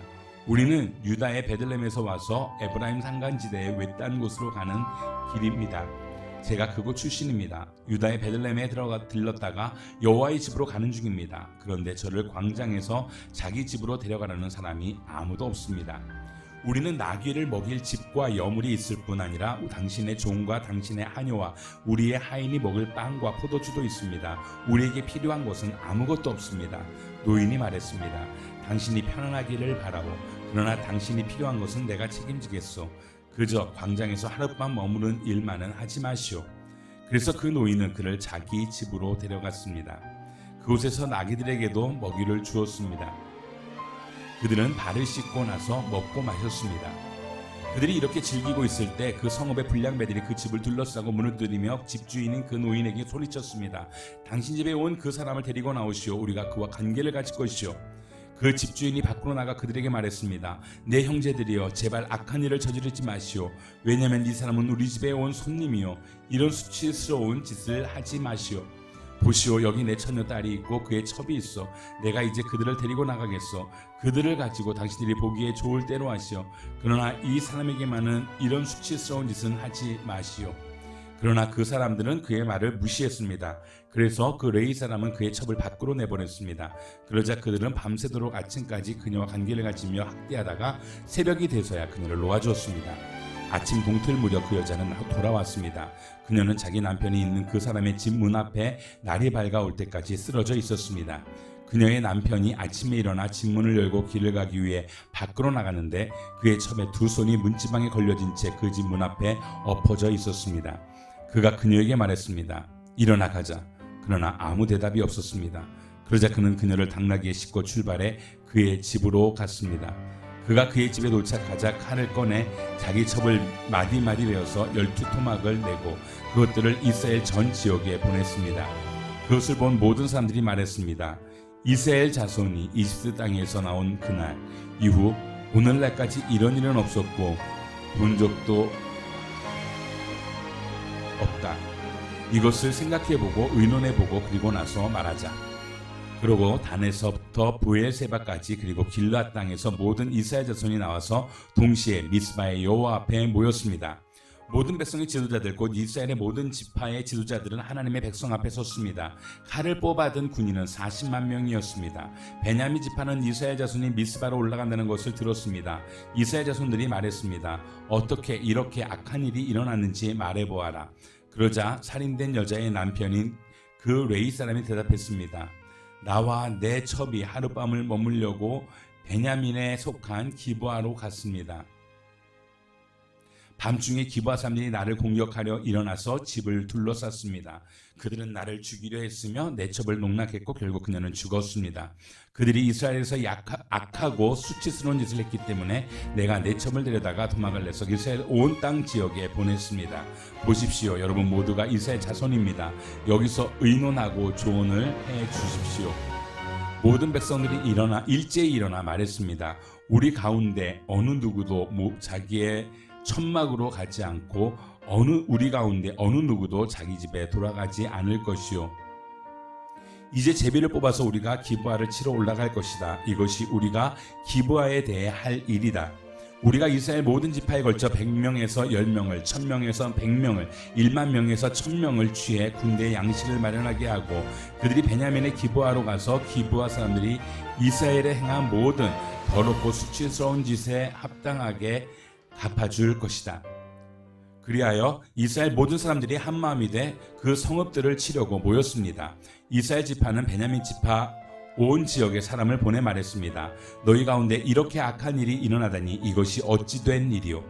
우리는 유다의 베들레헴에서 와서 에브라임 산간지대의 외딴 곳으로 가는 길입니다. 제가 그곳 출신입니다. 유다의 베들레헴에 들렀다가 여호와의 집으로 가는 중입니다. 그런데 저를 광장에서 자기 집으로 데려가려는 사람이 아무도 없습니다. 우리는 나귀를 먹일 집과 여물이 있을 뿐 아니라 당신의 종과 당신의 하녀와 우리의 하인이 먹을 빵과 포도주도 있습니다. 우리에게 필요한 것은 아무것도 없습니다. 노인이 말했습니다. 당신이 편안하기를 바라오. 그러나 당신이 필요한 것은 내가 책임지겠소. 그저 광장에서 하룻밤 머무른 일만은 하지 마시오. 그래서 그 노인은 그를 자기 집으로 데려갔습니다. 그곳에서 나귀들에게도 먹이를 주었습니다. 그들은 발을 씻고 나서 먹고 마셨습니다. 그들이 이렇게 즐기고 있을 때 그 성읍의 불량배들이 그 집을 둘러싸고 문을 두드리며 집주인인 그 노인에게 소리쳤습니다. 당신 집에 온 그 사람을 데리고 나오시오. 우리가 그와 관계를 가질 것이오. 그 집주인이 밖으로 나가 그들에게 말했습니다. 내 형제들이여, 제발 악한 일을 저지르지 마시오. 왜냐하면 이 사람은 우리 집에 온 손님이요, 이런 수치스러운 짓을 하지 마시오. 보시오, 여기 내 처녀 딸이 있고 그의 첩이 있어. 내가 이제 그들을 데리고 나가겠소. 그들을 가지고 당신들이 보기에 좋을 대로 하시오. 그러나 이 사람에게만은 이런 수치스러운 짓은 하지 마시오. 그러나 그 사람들은 그의 말을 무시했습니다. 그래서 그 레위 사람은 그의 첩을 밖으로 내보냈습니다. 그러자 그들은 밤새도록 아침까지 그녀와 관계를 가지며 학대하다가 새벽이 돼서야 그녀를 놓아주었습니다. 아침 동틀 무렵 그 여자는 돌아왔습니다. 그녀는 자기 남편이 있는 그 사람의 집 문 앞에 날이 밝아올 때까지 쓰러져 있었습니다. 그녀의 남편이 아침에 일어나 집문을 열고 길을 가기 위해 밖으로 나갔는데 그의 첩의 두 손이 문지방에 걸려진 채 그 집 문 앞에 엎어져 있었습니다. 그가 그녀에게 말했습니다. 일어나 가자. 그러나 아무 대답이 없었습니다. 그러자 그는 그녀를 당나귀에 싣고 출발해 그의 집으로 갔습니다. 그가 그의 집에 도착하자 칼을 꺼내 자기 첩을 마디마디 베어서 12토막을 내고 그것들을 이스라엘 전 지역에 보냈습니다. 그것을 본 모든 사람들이 말했습니다. 이스라엘 자손이 이집트 땅에서 나온 그날 이후 오늘날까지 이런 일은 없었고 본 적도 없다. 이것을 생각해보고 의논해보고 그리고 나서 말하자. 그러고 단에서부터 브엘세바까지 그리고 길앗 땅에서 모든 이스라엘 자손이 나와서 동시에 미스바의 여호와 앞에 모였습니다. 모든 백성의 지도자들 곧 이스라엘의 모든 지파의 지도자들은 하나님의 백성 앞에 섰습니다. 칼을 뽑아든 군인은 40만 명이었습니다. 베냐민 지파는 이스라엘 자손이 미스바로 올라간다는 것을 들었습니다. 이스라엘 자손들이 말했습니다. 어떻게 이렇게 악한 일이 일어났는지 말해보아라. 그러자 살인된 여자의 남편인 그 레위 사람이 대답했습니다. 나와 내 첩이 하룻밤을 머물려고 베냐민에 속한 기브아로 갔습니다. 밤중에 기브아 사람들이 나를 공격하려 일어나서 집을 둘러쌌습니다. 그들은 나를 죽이려 했으며 내 첩을 농락했고 결국 그녀는 죽었습니다. 그들이 이스라엘에서 악하고 수치스러운 짓을 했기 때문에 내가 내 첩을 데려다가 도망을 내서 이스라엘 온 땅 지역에 보냈습니다. 보십시오. 여러분 모두가 이스라엘 자손입니다. 여기서 의논하고 조언을 해 주십시오. 모든 백성들이 일제히 일어나 말했습니다. 우리 가운데 어느 누구도 자기의 천막으로 가지 않고 우리 가운데 어느 누구도 자기 집에 돌아가지 않을 것이요. 이제 제비를 뽑아서 우리가 기브아를 치러 올라갈 것이다. 이것이 우리가 기브아에 대해 할 일이다. 우리가 이스라엘 모든 지파에 걸쳐 100명에서 10명을, 1000명에서 100명을, 1만 명에서 1000명을 취해 군대의 양식을 마련하게 하고 그들이 베냐민의 기브아로 가서 기브아 사람들이 이스라엘에 행한 모든 더럽고 수치스러운 짓에 합당하게 갚아줄 것이다. 그리하여 이스라엘 모든 사람들이 한마음이 돼 그 성읍들을 치려고 모였습니다. 이스라엘 지파는 베냐민 지파 온 지역의 사람을 보내 말했습니다. 너희 가운데 이렇게 악한 일이 일어나다니 이것이 어찌 된 일이요.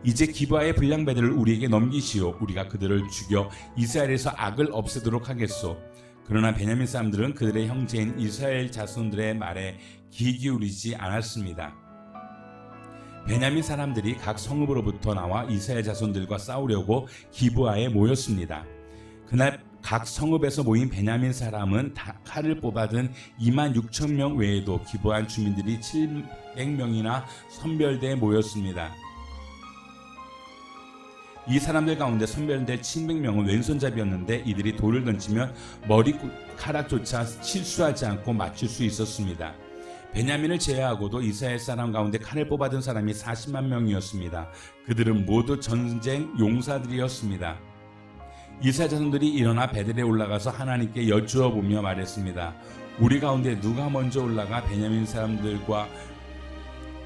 이제 기브아의 불량배들을 우리에게 넘기시오. 우리가 그들을 죽여 이스라엘에서 악을 없애도록 하겠소. 그러나 베냐민 사람들은 그들의 형제인 이스라엘 자손들의 말에 귀 기울이지 않았습니다. 베냐민 사람들이 각 성읍으로부터 나와 이스라엘 자손들과 싸우려고 기브아에 모였습니다. 그날 각 성읍에서 모인 베냐민 사람은 칼을 뽑아든 2만 6천 명 외에도 기브아 주민들이 700명이나 선별대에 모였습니다. 이 사람들 가운데 선별될 700명은 왼손잡이였는데 이들이 돌을 던지면 머리카락조차 실수하지 않고 맞출 수 있었습니다. 베냐민을 제외하고도 이스라엘 사람 가운데 칼을 뽑아든 사람이 40만 명이었습니다. 그들은 모두 전쟁 용사들이었습니다. 이스라엘 자손들이 일어나 베델에 올라가서 하나님께 여쭈어 보며 말했습니다. 우리 가운데 누가 먼저 올라가 베냐민 사람들과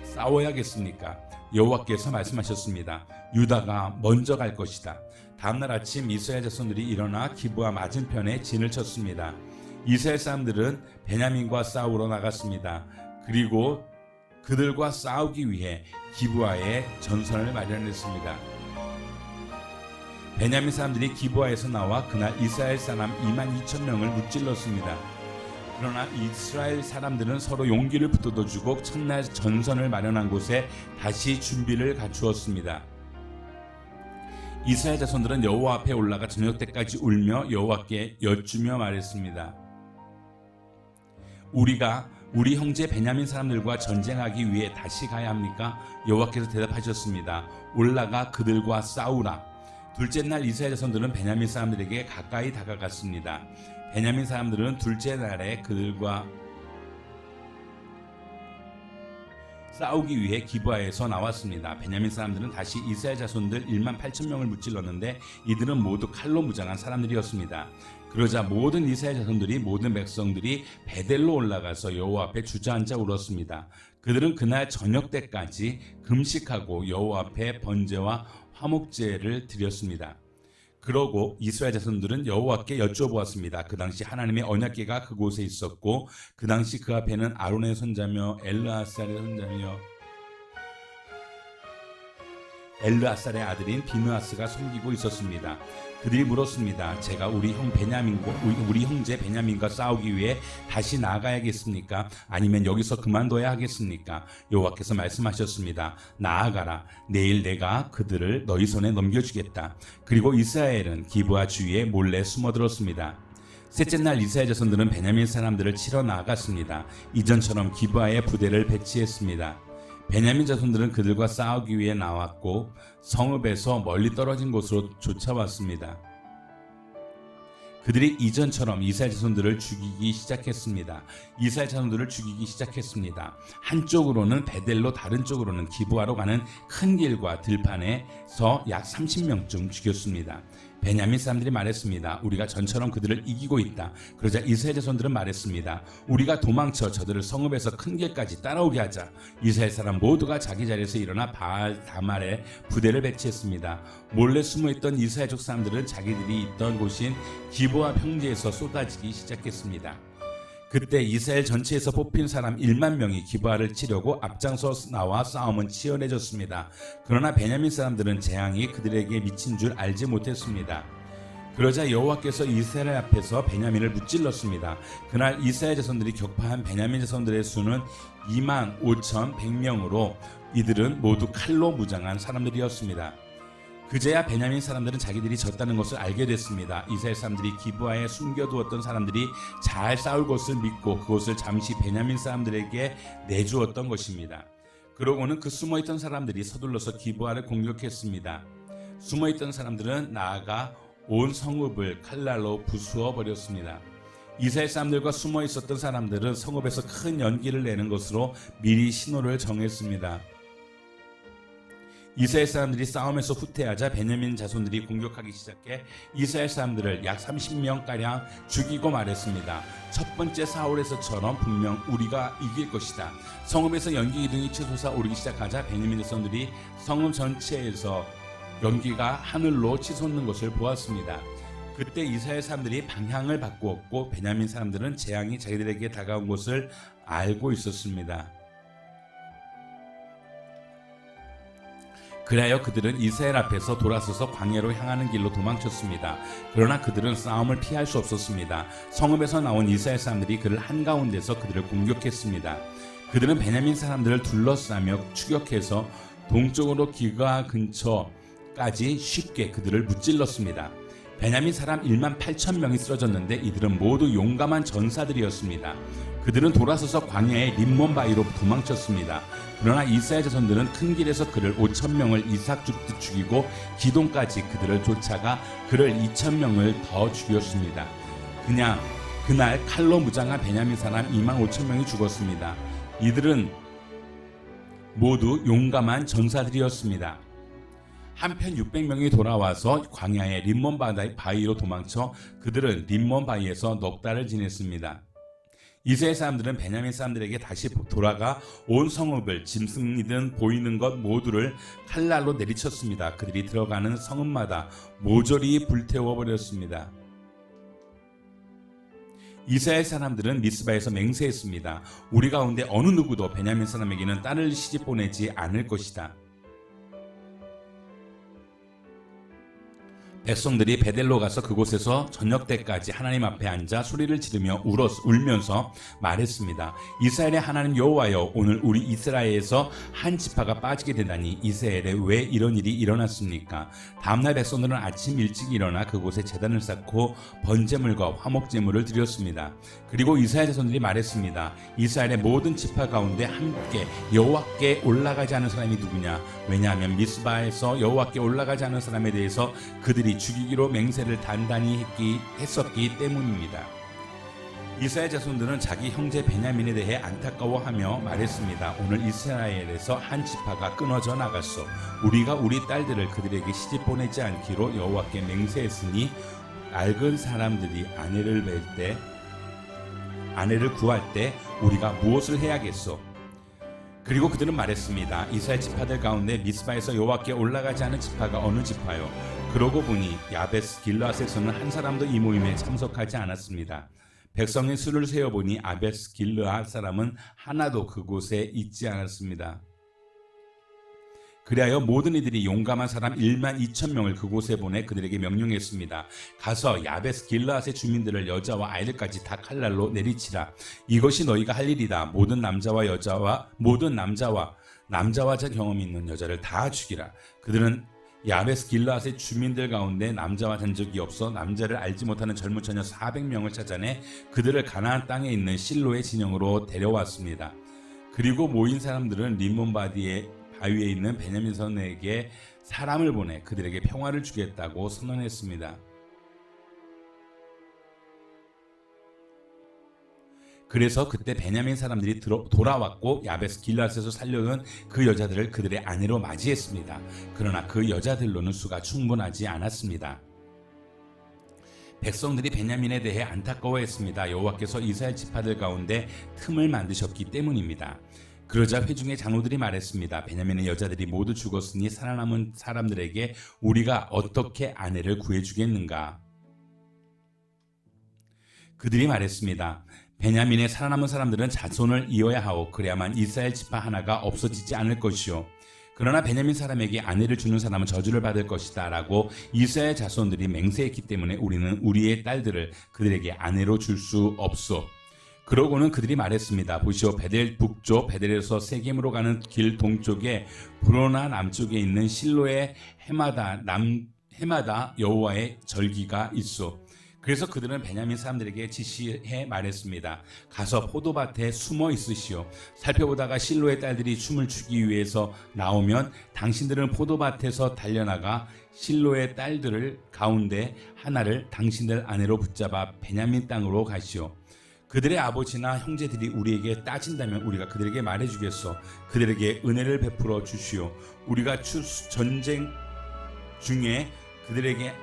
싸워야겠습니까? 여호와께서 말씀하셨습니다. 유다가 먼저 갈 것이다. 다음날 아침 이스라엘 자손들이 일어나 기브아 맞은편에 진을 쳤습니다. 이스라엘 사람들은 베냐민과 싸우러 나갔습니다. 그리고 그들과 싸우기 위해 기브아에 전선을 마련했습니다. 베냐민 사람들이 기브아에서 나와 그날 이스라엘 사람 2만 2천 명을 무찔렀습니다. 그러나 이스라엘 사람들은 서로 용기를 붙들어주고 첫날 전선을 마련한 곳에 다시 준비를 갖추었습니다. 이스라엘 자손들은 여호와 앞에 올라가 저녁 때까지 울며 여호와께 여쭈며 말했습니다. 우리가 우리 형제 베냐민 사람들과 전쟁하기 위해 다시 가야 합니까? 여호와께서 대답하셨습니다. 올라가 그들과 싸우라. 둘째 날 이스라엘 자손들은 베냐민 사람들에게 가까이 다가갔습니다. 베냐민 사람들은 둘째 날에 그들과 싸우기 위해 기브아에서 나왔습니다. 베냐민 사람들은 다시 이스라엘 자손들 18,000명을 무찔렀는데 이들은 모두 칼로 무장한 사람들이었습니다. 그러자 모든 이스라엘 자손들이 모든 백성들이 베델로 올라가서 여호와 앞에 주저앉아 울었습니다. 그들은 그날 저녁 때까지 금식하고 여호와 앞에 번제와 화목제를 드렸습니다. 그러고 이스라엘 자손들은 여호와께 여쭈어보았습니다. 그 당시 하나님의 언약궤가 그곳에 있었고 그 당시 그 앞에는 아론의 손자며 엘르아살의 아들인 비느하스가 섬기고 있었습니다. 그들이 물었습니다. 제가 우리 형제 베냐민과 싸우기 위해 다시 나아가야겠습니까? 아니면 여기서 그만둬야 하겠습니까? 여호와께서 말씀하셨습니다. 나아가라. 내일 내가 그들을 너희 손에 넘겨주겠다. 그리고 이스라엘은 기브아 주위에 몰래 숨어들었습니다. 셋째 날 이스라엘 자손들은 베냐민 사람들을 치러 나아갔습니다. 이전처럼 기브아에 부대를 배치했습니다. 베냐민 자손들은 그들과 싸우기 위해 나왔고 성읍에서 멀리 떨어진 곳으로 쫓아왔습니다. 그들이 이전처럼 이스라엘 자손들을 죽이기 시작했습니다. 한쪽으로는 베델로 다른 쪽으로는 기브아로 가는 큰 길과 들판에서 약 30명쯤 죽였습니다. 베냐민 사람들이 말했습니다. 우리가 전처럼 그들을 이기고 있다. 그러자 이스라엘 자손들은 말했습니다. 우리가 도망쳐 저들을 성읍에서 큰 길까지 따라오게 하자. 이스라엘 사람 모두가 자기 자리에서 일어나 바알 다말에 부대를 배치했습니다. 몰래 숨어있던 이스라엘족 사람들은 자기들이 있던 곳인 기브아 평지에서 쏟아지기 시작했습니다. 그때 이스라엘 전체에서 뽑힌 사람 1만 명이 기브아를 치려고 앞장서 나와 싸움은 치열해졌습니다. 그러나 베냐민 사람들은 재앙이 그들에게 미친 줄 알지 못했습니다. 그러자 여호와께서 이스라엘 앞에서 베냐민을 무찔렀습니다. 그날 이스라엘 자손들이 격파한 베냐민 자손들의 수는 25,100명으로 이들은 모두 칼로 무장한 사람들이었습니다. 그제야 베냐민 사람들은 자기들이 졌다는 것을 알게 됐습니다. 이스라엘 사람들이 기브아에 숨겨두었던 사람들이 잘 싸울 것을 믿고 그것을 잠시 베냐민 사람들에게 내주었던 것입니다. 그러고는 그 숨어있던 사람들이 서둘러서 기브아를 공격했습니다. 숨어있던 사람들은 나아가 온 성읍을 칼날로 부수어 버렸습니다. 이스라엘 사람들과 숨어있었던 사람들은 성읍에서 큰 연기를 내는 것으로 미리 신호를 정했습니다. 이스라엘 사람들이 싸움에서 후퇴하자 베냐민 자손들이 공격하기 시작해 이스라엘 사람들을 약 30명가량 죽이고 말했습니다. 첫 번째 사울에서처럼 분명 우리가 이길 것이다. 성읍에서 연기 기둥이 치솟아 오르기 시작하자 베냐민 자손들이 성읍 전체에서 연기가 하늘로 치솟는 것을 보았습니다. 그때 이스라엘 사람들이 방향을 바꾸었고 베냐민 사람들은 재앙이 자기들에게 다가온 것을 알고 있었습니다. 그리하여 그들은 이스라엘 앞에서 돌아서서 광야로 향하는 길로 도망쳤습니다. 그러나 그들은 싸움을 피할 수 없었습니다. 성읍에서 나온 이스라엘 사람들이 그를 한가운데서 그들을 공격했습니다. 그들은 베냐민 사람들을 둘러싸며 추격해서 동쪽으로 기브아 근처까지 쉽게 그들을 무찔렀습니다. 베냐민 사람 18,000명이 쓰러졌는데 이들은 모두 용감한 전사들이었습니다. 그들은 돌아서서 광야의 림몬 바위로 도망쳤습니다. 그러나 이스라엘 자손들은 큰 길에서 그를 5,000명을 이삭 죽듯 죽이고 기돔까지 그들을 쫓아가 그를 2,000명을 더 죽였습니다. 그날 칼로 무장한 베냐민 사람 25,000명이 죽었습니다. 이들은 모두 용감한 전사들이었습니다. 한편 600명이 돌아와서 광야의 림몬 바위로 도망쳐 그들은 림몬 바위에서 넉 달을 지냈습니다. 이스라엘 사람들은 베냐민 사람들에게 다시 돌아가 온 성읍을 짐승이든 보이는 것 모두를 칼날로 내리쳤습니다. 그들이 들어가는 성읍마다 모조리 불태워 버렸습니다. 이스라엘 사람들은 미스바에서 맹세했습니다. 우리 가운데 어느 누구도 베냐민 사람에게는 딸을 시집 보내지 않을 것이다. 백성들이 베델로 가서 그곳에서 저녁 때까지 하나님 앞에 앉아 소리를 지르며 울면서 말했습니다. 이스라엘의 하나님 여호와여, 오늘 우리 이스라엘에서 한 지파가 빠지게 되다니 이스라엘에 왜 이런 일이 일어났습니까? 다음날 백성들은 아침 일찍 일어나 그곳에 제단을 쌓고 번제물과 화목제물을 드렸습니다. 그리고 이스라엘 자손들이 말했습니다. 이스라엘의 모든 지파 가운데 함께 여호와께 올라가지 않은 사람이 누구냐? 왜냐하면 미스바에서 여호와께 올라가지 않은 사람에 대해서 그들이 죽이기로 맹세를 단단히 했었기 때문입니다. 이스라엘 자손들은 자기 형제 베냐민에 대해 안타까워하며 말했습니다. 오늘 이스라엘에서 한 지파가 끊어져 나갔어. 우리가 우리 딸들을 그들에게 시집 보내지 않기로 여호와께 맹세했으니 낡은 사람들이 아내를 구할 때 우리가 무엇을 해야겠소? 그리고 그들은 말했습니다. 이스라엘 지파들 가운데 미스바에서 여호와께 올라가지 않은 지파가 어느 지파요? 그러고 보니 야베스 길르앗에서는 한 사람도 이 모임에 참석하지 않았습니다. 백성의 수를 세어보니 야베스 길르앗 사람은 하나도 그곳에 있지 않았습니다. 그리하여 모든 이들이 용감한 사람 1만 2천 명을 그곳에 보내 그들에게 명령했습니다. 가서 야베스 길르앗의 주민들을 여자와 아이들까지 다 칼날로 내리치라. 이것이 너희가 할 일이다. 모든 남자와 자 경험이 있는 여자를 다 죽이라. 그들은 야베스 길르앗의 주민들 가운데 남자와 잔 적이 없어 남자를 알지 못하는 젊은 처녀 400명을 찾아내 그들을 가나안 땅에 있는 실로의 진영으로 데려왔습니다. 그리고 모인 사람들은 림몬 바위에 있는 베냐민 선에게 사람을 보내 그들에게 평화를 주겠다고 선언했습니다. 그래서 그때 베냐민 사람들이 돌아왔고 야베스 길르앗에서 살려둔 그 여자들을 그들의 아내로 맞이했습니다. 그러나 그 여자들로는 수가 충분하지 않았습니다. 백성들이 베냐민에 대해 안타까워했습니다. 여호와께서 이스라엘 지파들 가운데 틈을 만드셨기 때문입니다. 그러자 회중의 장로들이 말했습니다. 베냐민의 여자들이 모두 죽었으니 살아남은 사람들에게 우리가 어떻게 아내를 구해주겠는가? 그들이 말했습니다. 베냐민의 살아남은 사람들은 자손을 이어야 하오. 그래야만 이스라엘 지파 하나가 없어지지 않을 것이요. 그러나 베냐민 사람에게 아내를 주는 사람은 저주를 받을 것이다 라고 이스라엘 자손들이 맹세했기 때문에 우리는 우리의 딸들을 그들에게 아내로 줄 수 없소. 그러고는 그들이 말했습니다. 보시오, 베델 북쪽 베델에서 세겜으로 가는 길 동쪽에 브로나 남쪽에 있는 실로의 해마다 여호와의 절기가 있소. 그래서 그들은 베냐민 사람들에게 지시해 말했습니다. 가서 포도밭에 숨어 있으시오. 살펴보다가 실로의 딸들이 춤을 추기 위해서 나오면 당신들은 포도밭에서 달려나가 실로의 딸들을 가운데 하나를 당신들 아내로 붙잡아 베냐민 땅으로 가시오. 그들의 아버지나 형제들이 우리에게 따진다면 우리가 그들에게 말해주겠소. 그들에게 은혜를 베풀어 주시오. 우리가 전쟁 중에 그들에게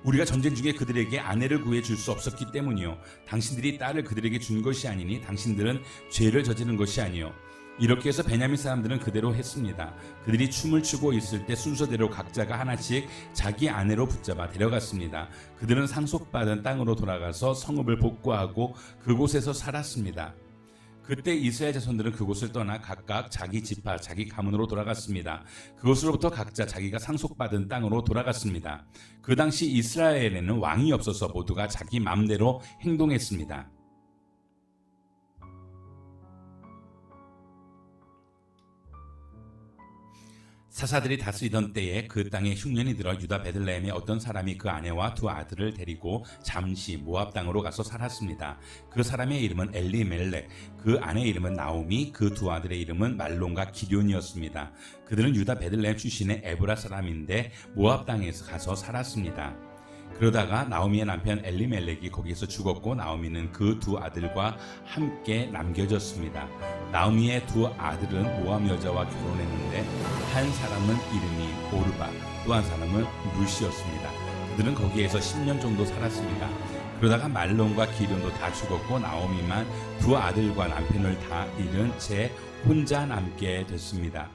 우리가 전쟁 중에 그들에게 아내를 구해줄 수 없었기 때문이요. 당신들이 딸을 그들에게 준 것이 아니니 당신들은 죄를 저지른 것이 아니요. 이렇게 해서 베냐민 사람들은 그대로 했습니다. 그들이 춤을 추고 있을 때 순서대로 각자가 하나씩 자기 아내로 붙잡아 데려갔습니다. 그들은 상속받은 땅으로 돌아가서 성읍을 복구하고 그곳에서 살았습니다. 그때 이스라엘 자손들은 그곳을 떠나 각각 자기 지파, 자기 가문으로 돌아갔습니다. 그곳으로부터 각자 자기가 상속받은 땅으로 돌아갔습니다. 그 당시 이스라엘에는 왕이 없어서 모두가 자기 맘대로 행동했습니다. 사사들이 다스리던 때에 그 땅에 흉년이 들어 유다 베들레헴의 어떤 사람이 그 아내와 두 아들을 데리고 잠시 모압 땅으로 가서 살았습니다. 그 사람의 이름은 엘리멜렉, 그 아내의 이름은 나오미, 그 두 아들의 이름은 말론과 기럐이었습니다. 그들은 유다 베들레헴 출신의 에브라 사람인데 모압 땅에서 가서 살았습니다. 그러다가 나오미의 남편 엘리멜렉이 거기서 죽었고 나오미는 그 두 아들과 함께 남겨졌습니다. 나오미의 두 아들은 모압 여자와 결혼했는데 한 사람은 이름이 오르바, 또 한 사람은 루시였습니다. 그들은 거기에서 10년 정도 살았습니다. 그러다가 말론과 기럐도 다 죽었고 나오미만 두 아들과 남편을 다 잃은 채 혼자 남게 됐습니다.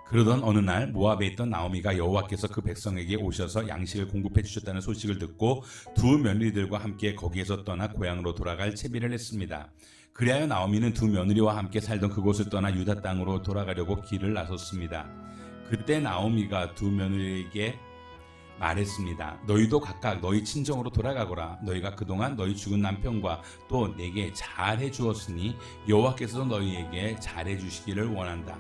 그러던 어느 날 모압에 있던 나오미가 여호와께서 그 백성에게 오셔서 양식을 공급해 주셨다는 소식을 듣고 두 며느리들과 함께 거기에서 떠나 고향으로 돌아갈 채비를 했습니다. 그리하여 나오미는 두 며느리와 함께 살던 그곳을 떠나 유다 땅으로 돌아가려고 길을 나섰습니다. 그때 나오미가 두 며느리에게 말했습니다. 너희도 각각 너희 친정으로 돌아가거라. 너희가 그동안 너희 죽은 남편과 또 내게 잘해 주었으니 여호와께서도 너희에게 잘해 주시기를 원한다.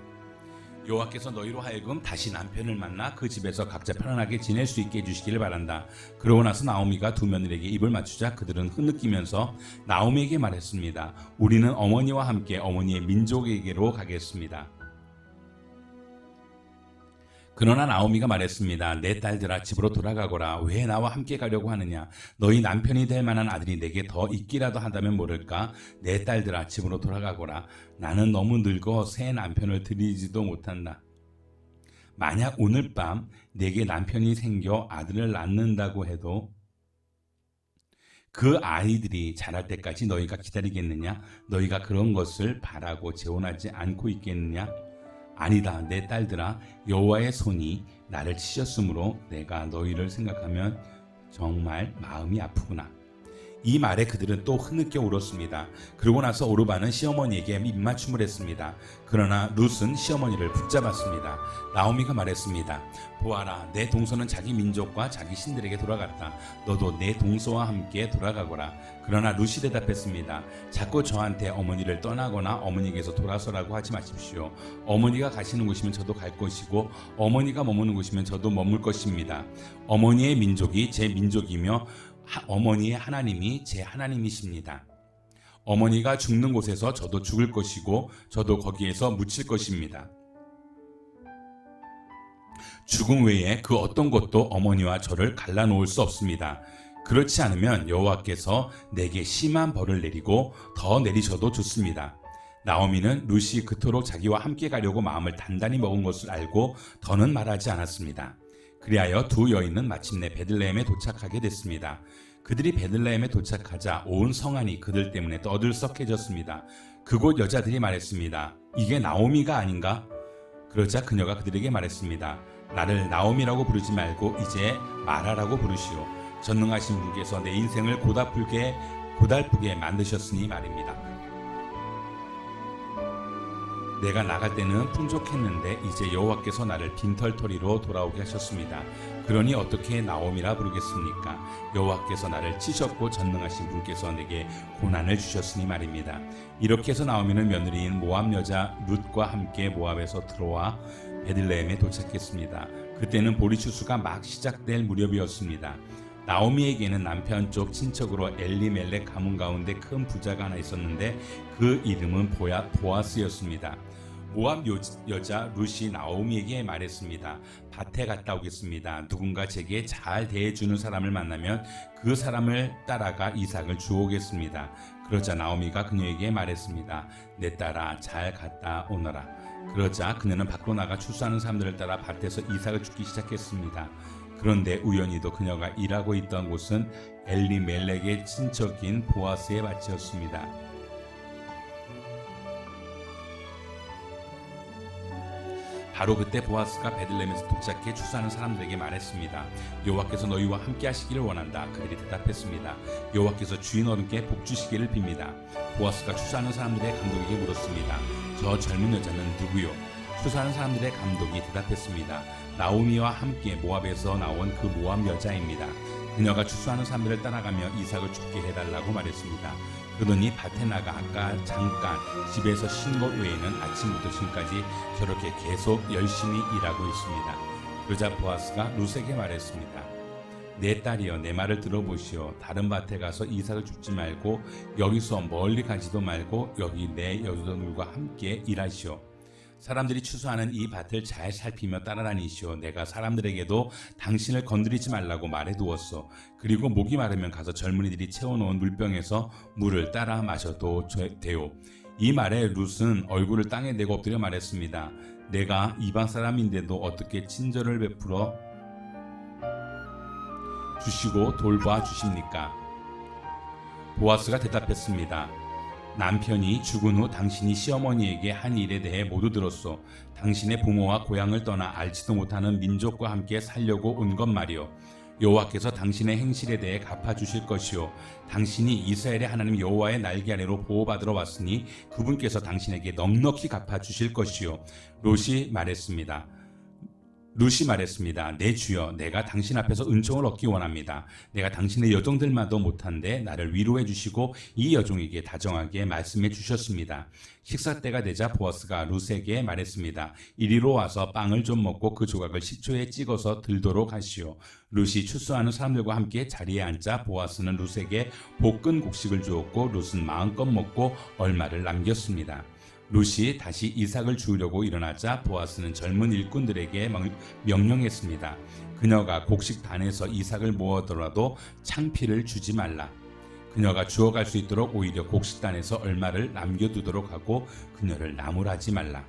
여호와께서 너희로 하여금 다시 남편을 만나 그 집에서 각자 편안하게 지낼 수 있게 해주시기를 바란다. 그러고 나서 나오미가 두 며느리에게 입을 맞추자 그들은 흐느끼면서 나오미에게 말했습니다. 우리는 어머니와 함께 어머니의 민족에게로 가겠습니다. 그러나 나오미가 말했습니다. 내 딸들아 집으로 돌아가거라. 왜 나와 함께 가려고 하느냐. 너희 남편이 될 만한 아들이 내게 더 있기라도 한다면 모를까. 내 딸들아 집으로 돌아가거라. 나는 너무 늙어 새 남편을 들이지도 못한다. 만약 오늘 밤 내게 남편이 생겨 아들을 낳는다고 해도 그 아이들이 자랄 때까지 너희가 기다리겠느냐. 너희가 그런 것을 바라고 재혼하지 않고 있겠느냐. 아니다. 내 딸들아 여호와의 손이 나를 치셨으므로 내가 너희를 생각하면 정말 마음이 아프구나. 이 말에 그들은 또 흐느껴 울었습니다. 그러고 나서 오르반은 시어머니에게 입맞춤을 했습니다. 그러나 룻은 시어머니를 붙잡았습니다. 나오미가 말했습니다. 보아라, 내 동서는 자기 민족과 자기 신들에게 돌아갔다. 너도 내 동서와 함께 돌아가거라. 그러나 룻이 대답했습니다. 자꾸 저한테 어머니를 떠나거나 어머니에게서 돌아서라고 하지 마십시오. 어머니가 가시는 곳이면 저도 갈 것이고 어머니가 머무는 곳이면 저도 머물 것입니다. 어머니의 민족이 제 민족이며 어머니의 하나님이 제 하나님이십니다. 어머니가 죽는 곳에서 저도 죽을 것이고 저도 거기에서 묻힐 것입니다. 죽음 외에 그 어떤 것도 어머니와 저를 갈라놓을 수 없습니다. 그렇지 않으면 여호와께서 내게 심한 벌을 내리고 더 내리셔도 좋습니다. 나오미는 룻이 그토록 자기와 함께 가려고 마음을 단단히 먹은 것을 알고 더는 말하지 않았습니다. 그리하여 두 여인은 마침내 베들레헴에 도착하게 됐습니다. 그들이 베들레헴에 도착하자 온 성안이 그들 때문에 떠들썩해졌습니다. 그곳 여자들이 말했습니다. 이게 나오미가 아닌가? 그러자 그녀가 그들에게 말했습니다. 나를 나오미라고 부르지 말고 이제 마라라고 부르시오. 전능하신 분께서 내 인생을 고달프게 만드셨으니 말입니다. 내가 나갈 때는 풍족했는데 이제 여호와께서 나를 빈털터리로 돌아오게 하셨습니다. 그러니 어떻게 나오미라 부르겠습니까? 여호와께서 나를 치셨고 전능하신 분께서 내게 고난을 주셨으니 말입니다. 이렇게 해서 나오미는 며느리인 모압 여자 룻과 함께 모압에서 들어와 베들레헴에 도착했습니다. 그때는 보리 추수가 막 시작될 무렵이었습니다. 나오미에게는 남편 쪽 친척으로 엘리멜렉 가문 가운데 큰 부자가 하나 있었는데 그 이름은 보아스였습니다. 모압 여자 룻이 나오미에게 말했습니다. 밭에 갔다 오겠습니다. 누군가 제게 잘 대해주는 사람을 만나면 그 사람을 따라가 이삭을 주오겠습니다. 그러자 나오미가 그녀에게 말했습니다. 내 딸아 잘 갔다 오너라. 그러자 그녀는 밖으로 나가 추수하는 사람들을 따라 밭에서 이삭을 줍기 시작했습니다. 그런데 우연히도 그녀가 일하고 있던 곳은 엘리멜렉의 친척인 보아스의 밭이었습니다. 바로 그때 보아스가 베들레헴에서 도착해 추수하는 사람들에게 말했습니다. 여호와께서 너희와 함께 하시기를 원한다. 그들이 대답했습니다. 여호와께서 주인 어른께 복 주시기를 빕니다. 보아스가 추수하는 사람들의 감독에게 물었습니다. 저 젊은 여자는 누구요? 추수하는 사람들의 감독이 대답했습니다. 나오미와 함께 모압에서 나온 그 모압 여자입니다. 그녀가 추수하는 사람들을 따라가며 이삭을 죽게 해달라고 말했습니다. 그러더니 밭에 나가 아까 잠깐 집에서 쉰 것 외에는 아침부터 지금까지 저렇게 계속 열심히 일하고 있습니다. 그러자 보아스가 룻에게 말했습니다. 내 딸이여 내 말을 들어보시오. 다른 밭에 가서 이삭을 줍지 말고 여기서 멀리 가지도 말고 여기 내 여자들과 함께 일하시오. 사람들이 추수하는 이 밭을 잘 살피며 따라다니시오. 내가 사람들에게도 당신을 건드리지 말라고 말해두었소. 그리고 목이 마르면 가서 젊은이들이 채워놓은 물병에서 물을 따라 마셔도 돼요. 이 말에 룻은 얼굴을 땅에 대고 엎드려 말했습니다. 내가 이방 사람인데도 어떻게 친절을 베풀어 주시고 돌봐 주십니까? 보아스가 대답했습니다. 남편이 죽은 후 당신이 시어머니에게 한 일에 대해 모두 들었소. 당신의 부모와 고향을 떠나 알지도 못하는 민족과 함께 살려고 온 것 말이오. 여호와께서 당신의 행실에 대해 갚아주실 것이요 당신이 이스라엘의 하나님 여호와의 날개 아래로 보호받으러 왔으니 그분께서 당신에게 넉넉히 갚아주실 것이요 룻이 말했습니다. 내 주여, 내가 당신 앞에서 은총을 얻기 원합니다. 내가 당신의 여종들마도 못한데 나를 위로해 주시고 이 여종에게 다정하게 말씀해 주셨습니다. 식사 때가 되자 보아스가 룻에게 말했습니다. 이리로 와서 빵을 좀 먹고 그 조각을 식초에 찍어서 들도록 하시오. 룻이 출소하는 사람들과 함께 자리에 앉자 보아스는 룻에게 볶은 곡식을 주었고 룻은 마음껏 먹고 얼마를 남겼습니다. 룻이 다시 이삭을 주우려고 일어나자 보아스는 젊은 일꾼들에게 명령했습니다. 그녀가 곡식단에서 이삭을 모으더라도 창피를 주지 말라. 그녀가 주워갈 수 있도록 오히려 곡식단에서 얼마를 남겨두도록 하고 그녀를 나무라지 말라.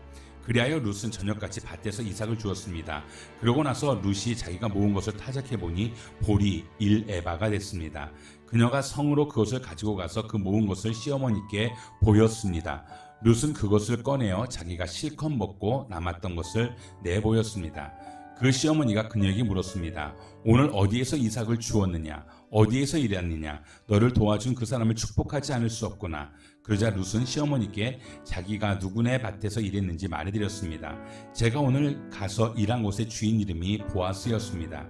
그리하여 룻은 저녁같이 밭에서 이삭을 주었습니다. 그러고 나서 룻이 자기가 모은 것을 타작해보니 볼이 1에바가 됐습니다. 그녀가 성으로 그것을 가지고 가서 그 모은 것을 시어머니께 보였습니다. 룻은 그것을 꺼내어 자기가 실컷 먹고 남았던 것을 내보였습니다. 그 시어머니가 그녀에게 물었습니다. 오늘 어디에서 이삭을 주었느냐? 어디에서 일했느냐? 너를 도와준 그 사람을 축복하지 않을 수 없구나. 그러자 룻은 시어머니께 자기가 누구네 밭에서 일했는지 말해드렸습니다. 제가 오늘 가서 일한 곳의 주인 이름이 보아스였습니다.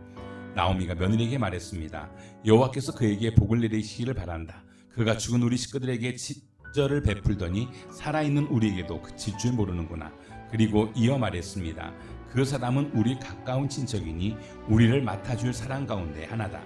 나오미가 며느리에게 말했습니다. 여호와께서 그에게 복을 내리시기를 바란다. 그가 죽은 우리 식구들에게 친절을 베풀더니 살아있는 우리에게도 그칠 줄 모르는구나. 그리고 이어 말했습니다. 그 사람은 우리 가까운 친척이니 우리를 맡아줄 사람 가운데 하나다.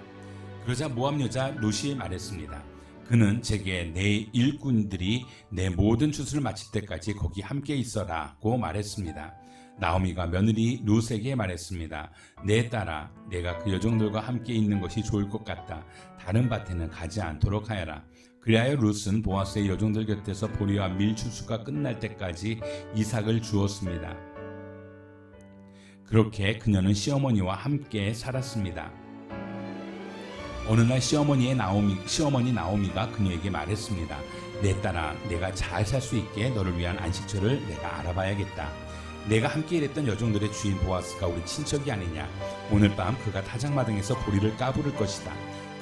그러자 모압 여자 룻이 말했습니다. 그는 제게 내 일꾼들이 내 모든 추수를 마칠 때까지 거기 함께 있어라고 말했습니다. 나오미가 며느리 룻에게 말했습니다. 내 딸아, 내가 그 여종들과 함께 있는 것이 좋을 것 같다. 다른 밭에는 가지 않도록 하여라. 그리하여 룻은 보아스의 여종들 곁에서 보리와 밀 추수가 끝날 때까지 이삭을 주었습니다. 그렇게 그녀는 시어머니와 함께 살았습니다. 어느 날 시어머니 나오미가 그녀에게 말했습니다. 내 딸아, 내가 잘 살 수 있게 너를 위한 안식처를 내가 알아봐야겠다. 내가 함께 일했던 여종들의 주인 보아스가 우리 친척이 아니냐. 오늘 밤 그가 타작마당에서 보리를 까부를 것이다.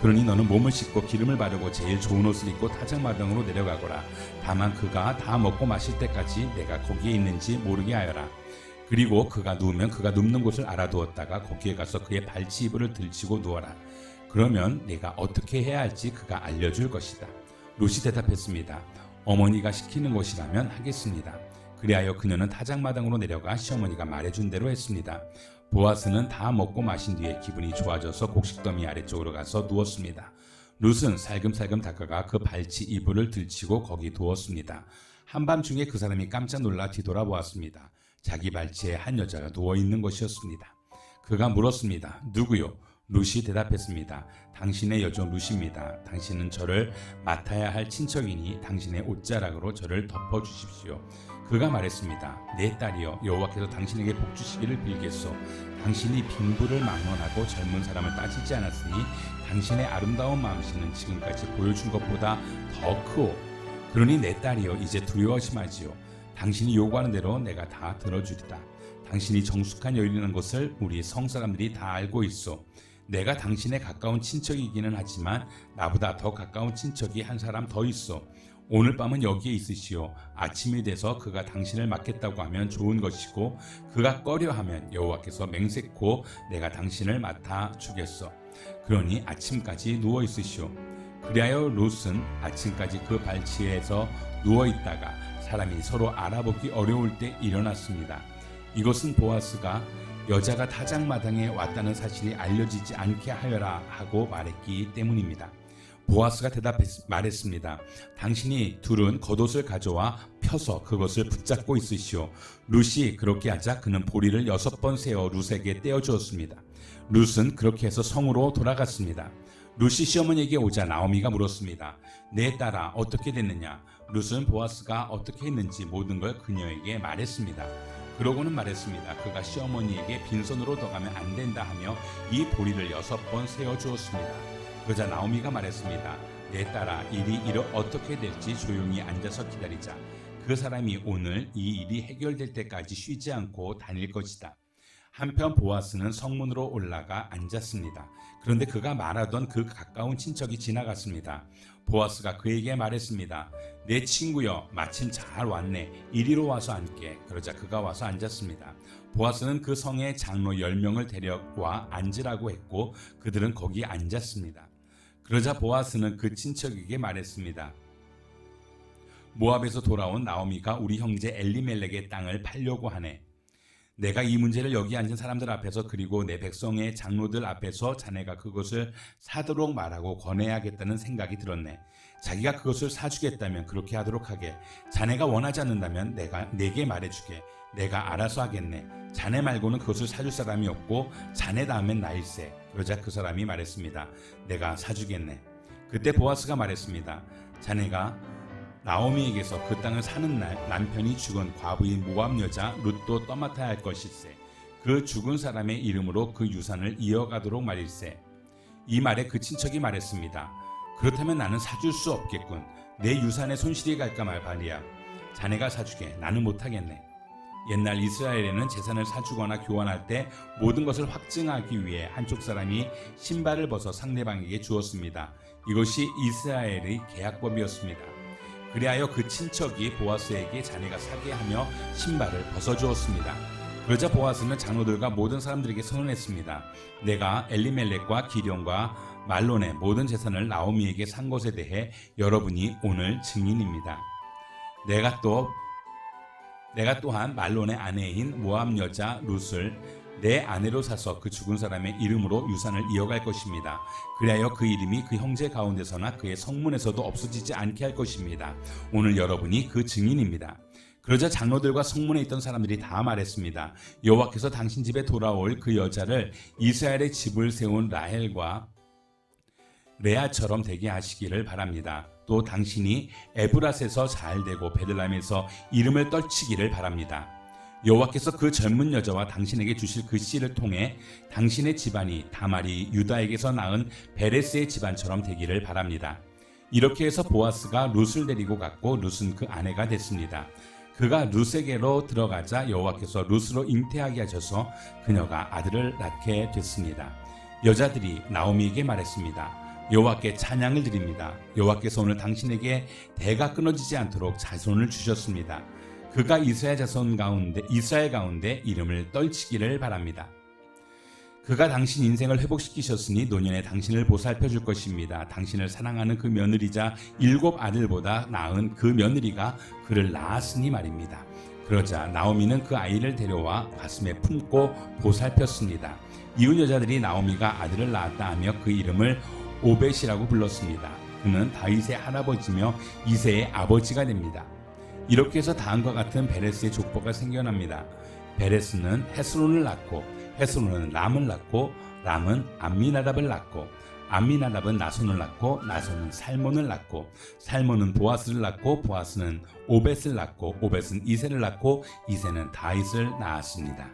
그러니 너는 몸을 씻고 기름을 바르고 제일 좋은 옷을 입고 타작마당으로 내려가거라. 다만 그가 다 먹고 마실 때까지 내가 거기에 있는지 모르게 하여라. 그리고 그가 누우면 그가 눕는 곳을 알아두었다가 거기에 가서 그의 발치 이불을 들치고 누워라. 그러면 내가 어떻게 해야 할지 그가 알려줄 것이다. 룻이 대답했습니다. 어머니가 시키는 것이라면 하겠습니다. 그리하여 그녀는 타작마당으로 내려가 시어머니가 말해준 대로 했습니다. 보아스는 다 먹고 마신 뒤에 기분이 좋아져서 곡식더미 아래쪽으로 가서 누웠습니다. 룻은 살금살금 다가가 그 발치 이불을 들치고 거기 누웠습니다. 한밤중에 그 사람이 깜짝 놀라 뒤돌아보았습니다. 자기 발치에 한 여자가 누워있는 것이었습니다. 그가 물었습니다. 누구요? 룻이 대답했습니다. 당신의 여종 룻입니다. 당신은 저를 맡아야 할 친척이니 당신의 옷자락으로 저를 덮어주십시오. 그가 말했습니다. 내 딸이여, 여호와께서 당신에게 복 주시기를 빌겠소. 당신이 빈부를 막론하고 젊은 사람을 따지지 않았으니 당신의 아름다운 마음씨는 지금까지 보여준 것보다 더 크오. 그러니 내 딸이여, 이제 두려워하지 마지요. 당신이 요구하는 대로 내가 다 들어주리다. 당신이 정숙한 여인이라는 것을 우리 성사람들이 다 알고 있소. 내가 당신의 가까운 친척이기는 하지만 나보다 더 가까운 친척이 한 사람 더 있어. 오늘 밤은 여기에 있으시오. 아침이 돼서 그가 당신을 맡겠다고 하면 좋은 것이고 그가 꺼려하면 여호와께서 맹세코 내가 당신을 맡아 주겠어. 그러니 아침까지 누워 있으시오. 그리하여 룻은 아침까지 그 발치에서 누워 있다가 사람이 서로 알아보기 어려울 때 일어났습니다. 이것은 보아스가 여자가 타작마당에 왔다는 사실이 알려지지 않게 하여라 하고 말했기 때문입니다. 보아스가 말했습니다. 당신이 둘은 겉옷을 가져와 펴서 그것을 붙잡고 있으시오. 룻이 그렇게 하자 그는 보리를 6번 세어 룻에게 떼어주었습니다. 룻은 그렇게 해서 성으로 돌아갔습니다. 룻이 시어머니에게 오자 나오미가 물었습니다. 내 딸아, 어떻게 됐느냐? 룻은 보아스가 어떻게 했는지 모든 걸 그녀에게 말했습니다. 그러고는 말했습니다. 그가 시어머니에게 빈손으로 더 가면 안 된다 하며 이 보리를 6번 세어주었습니다. 그러자 나오미가 말했습니다. 내 딸아, 일이 어떻게 될지 조용히 앉아서 기다리자. 그 사람이 오늘 이 일이 해결될 때까지 쉬지 않고 다닐 것이다. 한편 보아스는 성문으로 올라가 앉았습니다. 그런데 그가 말하던 그 가까운 친척이 지나갔습니다. 보아스가 그에게 말했습니다. 내 친구여, 마침 잘 왔네. 이리로 와서 앉게. 그러자 그가 와서 앉았습니다. 보아스는 그 성의 장로 10명을 데려와 앉으라고 했고 그들은 거기 앉았습니다. 그러자 보아스는 그 친척에게 말했습니다. 모압에서 돌아온 나오미가 우리 형제 엘리멜렉의 땅을 팔려고 하네. 내가 이 문제를 여기 앉은 사람들 앞에서 그리고 내 백성의 장로들 앞에서 자네가 그것을 사도록 말하고 권해야겠다는 생각이 들었네. 자기가 그것을 사주겠다면 그렇게 하도록 하게. 자네가 원하지 않는다면 내게 말해주게. 내가 알아서 하겠네. 자네 말고는 그것을 사줄 사람이 없고 자네 다음엔 나일세. 그러자 그 사람이 말했습니다. 내가 사주겠네. 그때 보아스가 말했습니다. 자네가 나오미에게서 그 땅을 사는 날 남편이 죽은 과부인 모압 여자 룻도 떠맡아야 할 것일세. 그 죽은 사람의 이름으로 그 유산을 이어가도록 말일세. 이 말에 그 친척이 말했습니다. 그렇다면 나는 사줄 수 없겠군. 내 유산에 손실이 갈까 말이야. 자네가 사주게. 나는 못하겠네. 옛날 이스라엘에는 재산을 사주거나 교환할 때 모든 것을 확증하기 위해 한쪽 사람이 신발을 벗어 상대방에게 주었습니다. 이것이 이스라엘의 계약법이었습니다. 그리하여 그 친척이 보아스에게 자네가 사게 하며 신발을 벗어주었습니다. 그러자 보아스는 장로들과 모든 사람들에게 선언했습니다. 내가 엘리멜렉과 기련과 말론의 모든 재산을 나오미에게 산 것에 대해 여러분이 오늘 증인입니다. 내가 또한 말론의 아내인 모압 여자 룻을 내 아내로 사서 그 죽은 사람의 이름으로 유산을 이어갈 것입니다. 그리하여 그 이름이 그 형제 가운데서나 그의 성문에서도 없어지지 않게 할 것입니다. 오늘 여러분이 그 증인입니다. 그러자 장로들과 성문에 있던 사람들이 다 말했습니다. 여호와께서 당신 집에 돌아올 그 여자를 이스라엘의 집을 세운 라헬과 레아처럼 되게 하시기를 바랍니다. 또 당신이 에브랏에서 잘 되고 베들레헴에서 이름을 떨치기를 바랍니다. 여호와께서 그 젊은 여자와 당신에게 주실 그 씨를 통해 당신의 집안이 다말이 유다에게서 낳은 베레스의 집안처럼 되기를 바랍니다. 이렇게 해서 보아스가 룻을 데리고 갔고 룻은 그 아내가 됐습니다. 그가 룻에게로 들어가자 여호와께서 룻으로 잉태하게 하셔서 그녀가 아들을 낳게 됐습니다. 여자들이 나오미에게 말했습니다. 여호와께 찬양을 드립니다. 여호와께서 오늘 당신에게 대가 끊어지지 않도록 자손을 주셨습니다. 그가 이스라엘 가운데 이름을 떨치기를 바랍니다. 그가 당신 인생을 회복시키셨으니 노년에 당신을 보살펴 줄 것입니다. 당신을 사랑하는 그 며느리자 7 아들보다 나은 그 며느리가 그를 낳았으니 말입니다. 그러자 나오미는 그 아이를 데려와 가슴에 품고 보살폈습니다. 이웃 여자들이 나오미가 아들을 낳았다 하며 그 이름을 오벳이라고 불렀습니다. 그는 다윗의 할아버지며 이새의 아버지가 됩니다. 이렇게 해서 다음과 같은 베레스의 족보가 생겨납니다. 베레스는 헤스론을 낳고 헤스론은 람을 낳고 람은 암미나답을 낳고 암미나답은 나손을 낳고 나손은 살몬을 낳고 살몬은 보아스를 낳고 보아스는 오벳을 낳고 오벳은 이새를 낳고 이새는 다윗을 낳았습니다.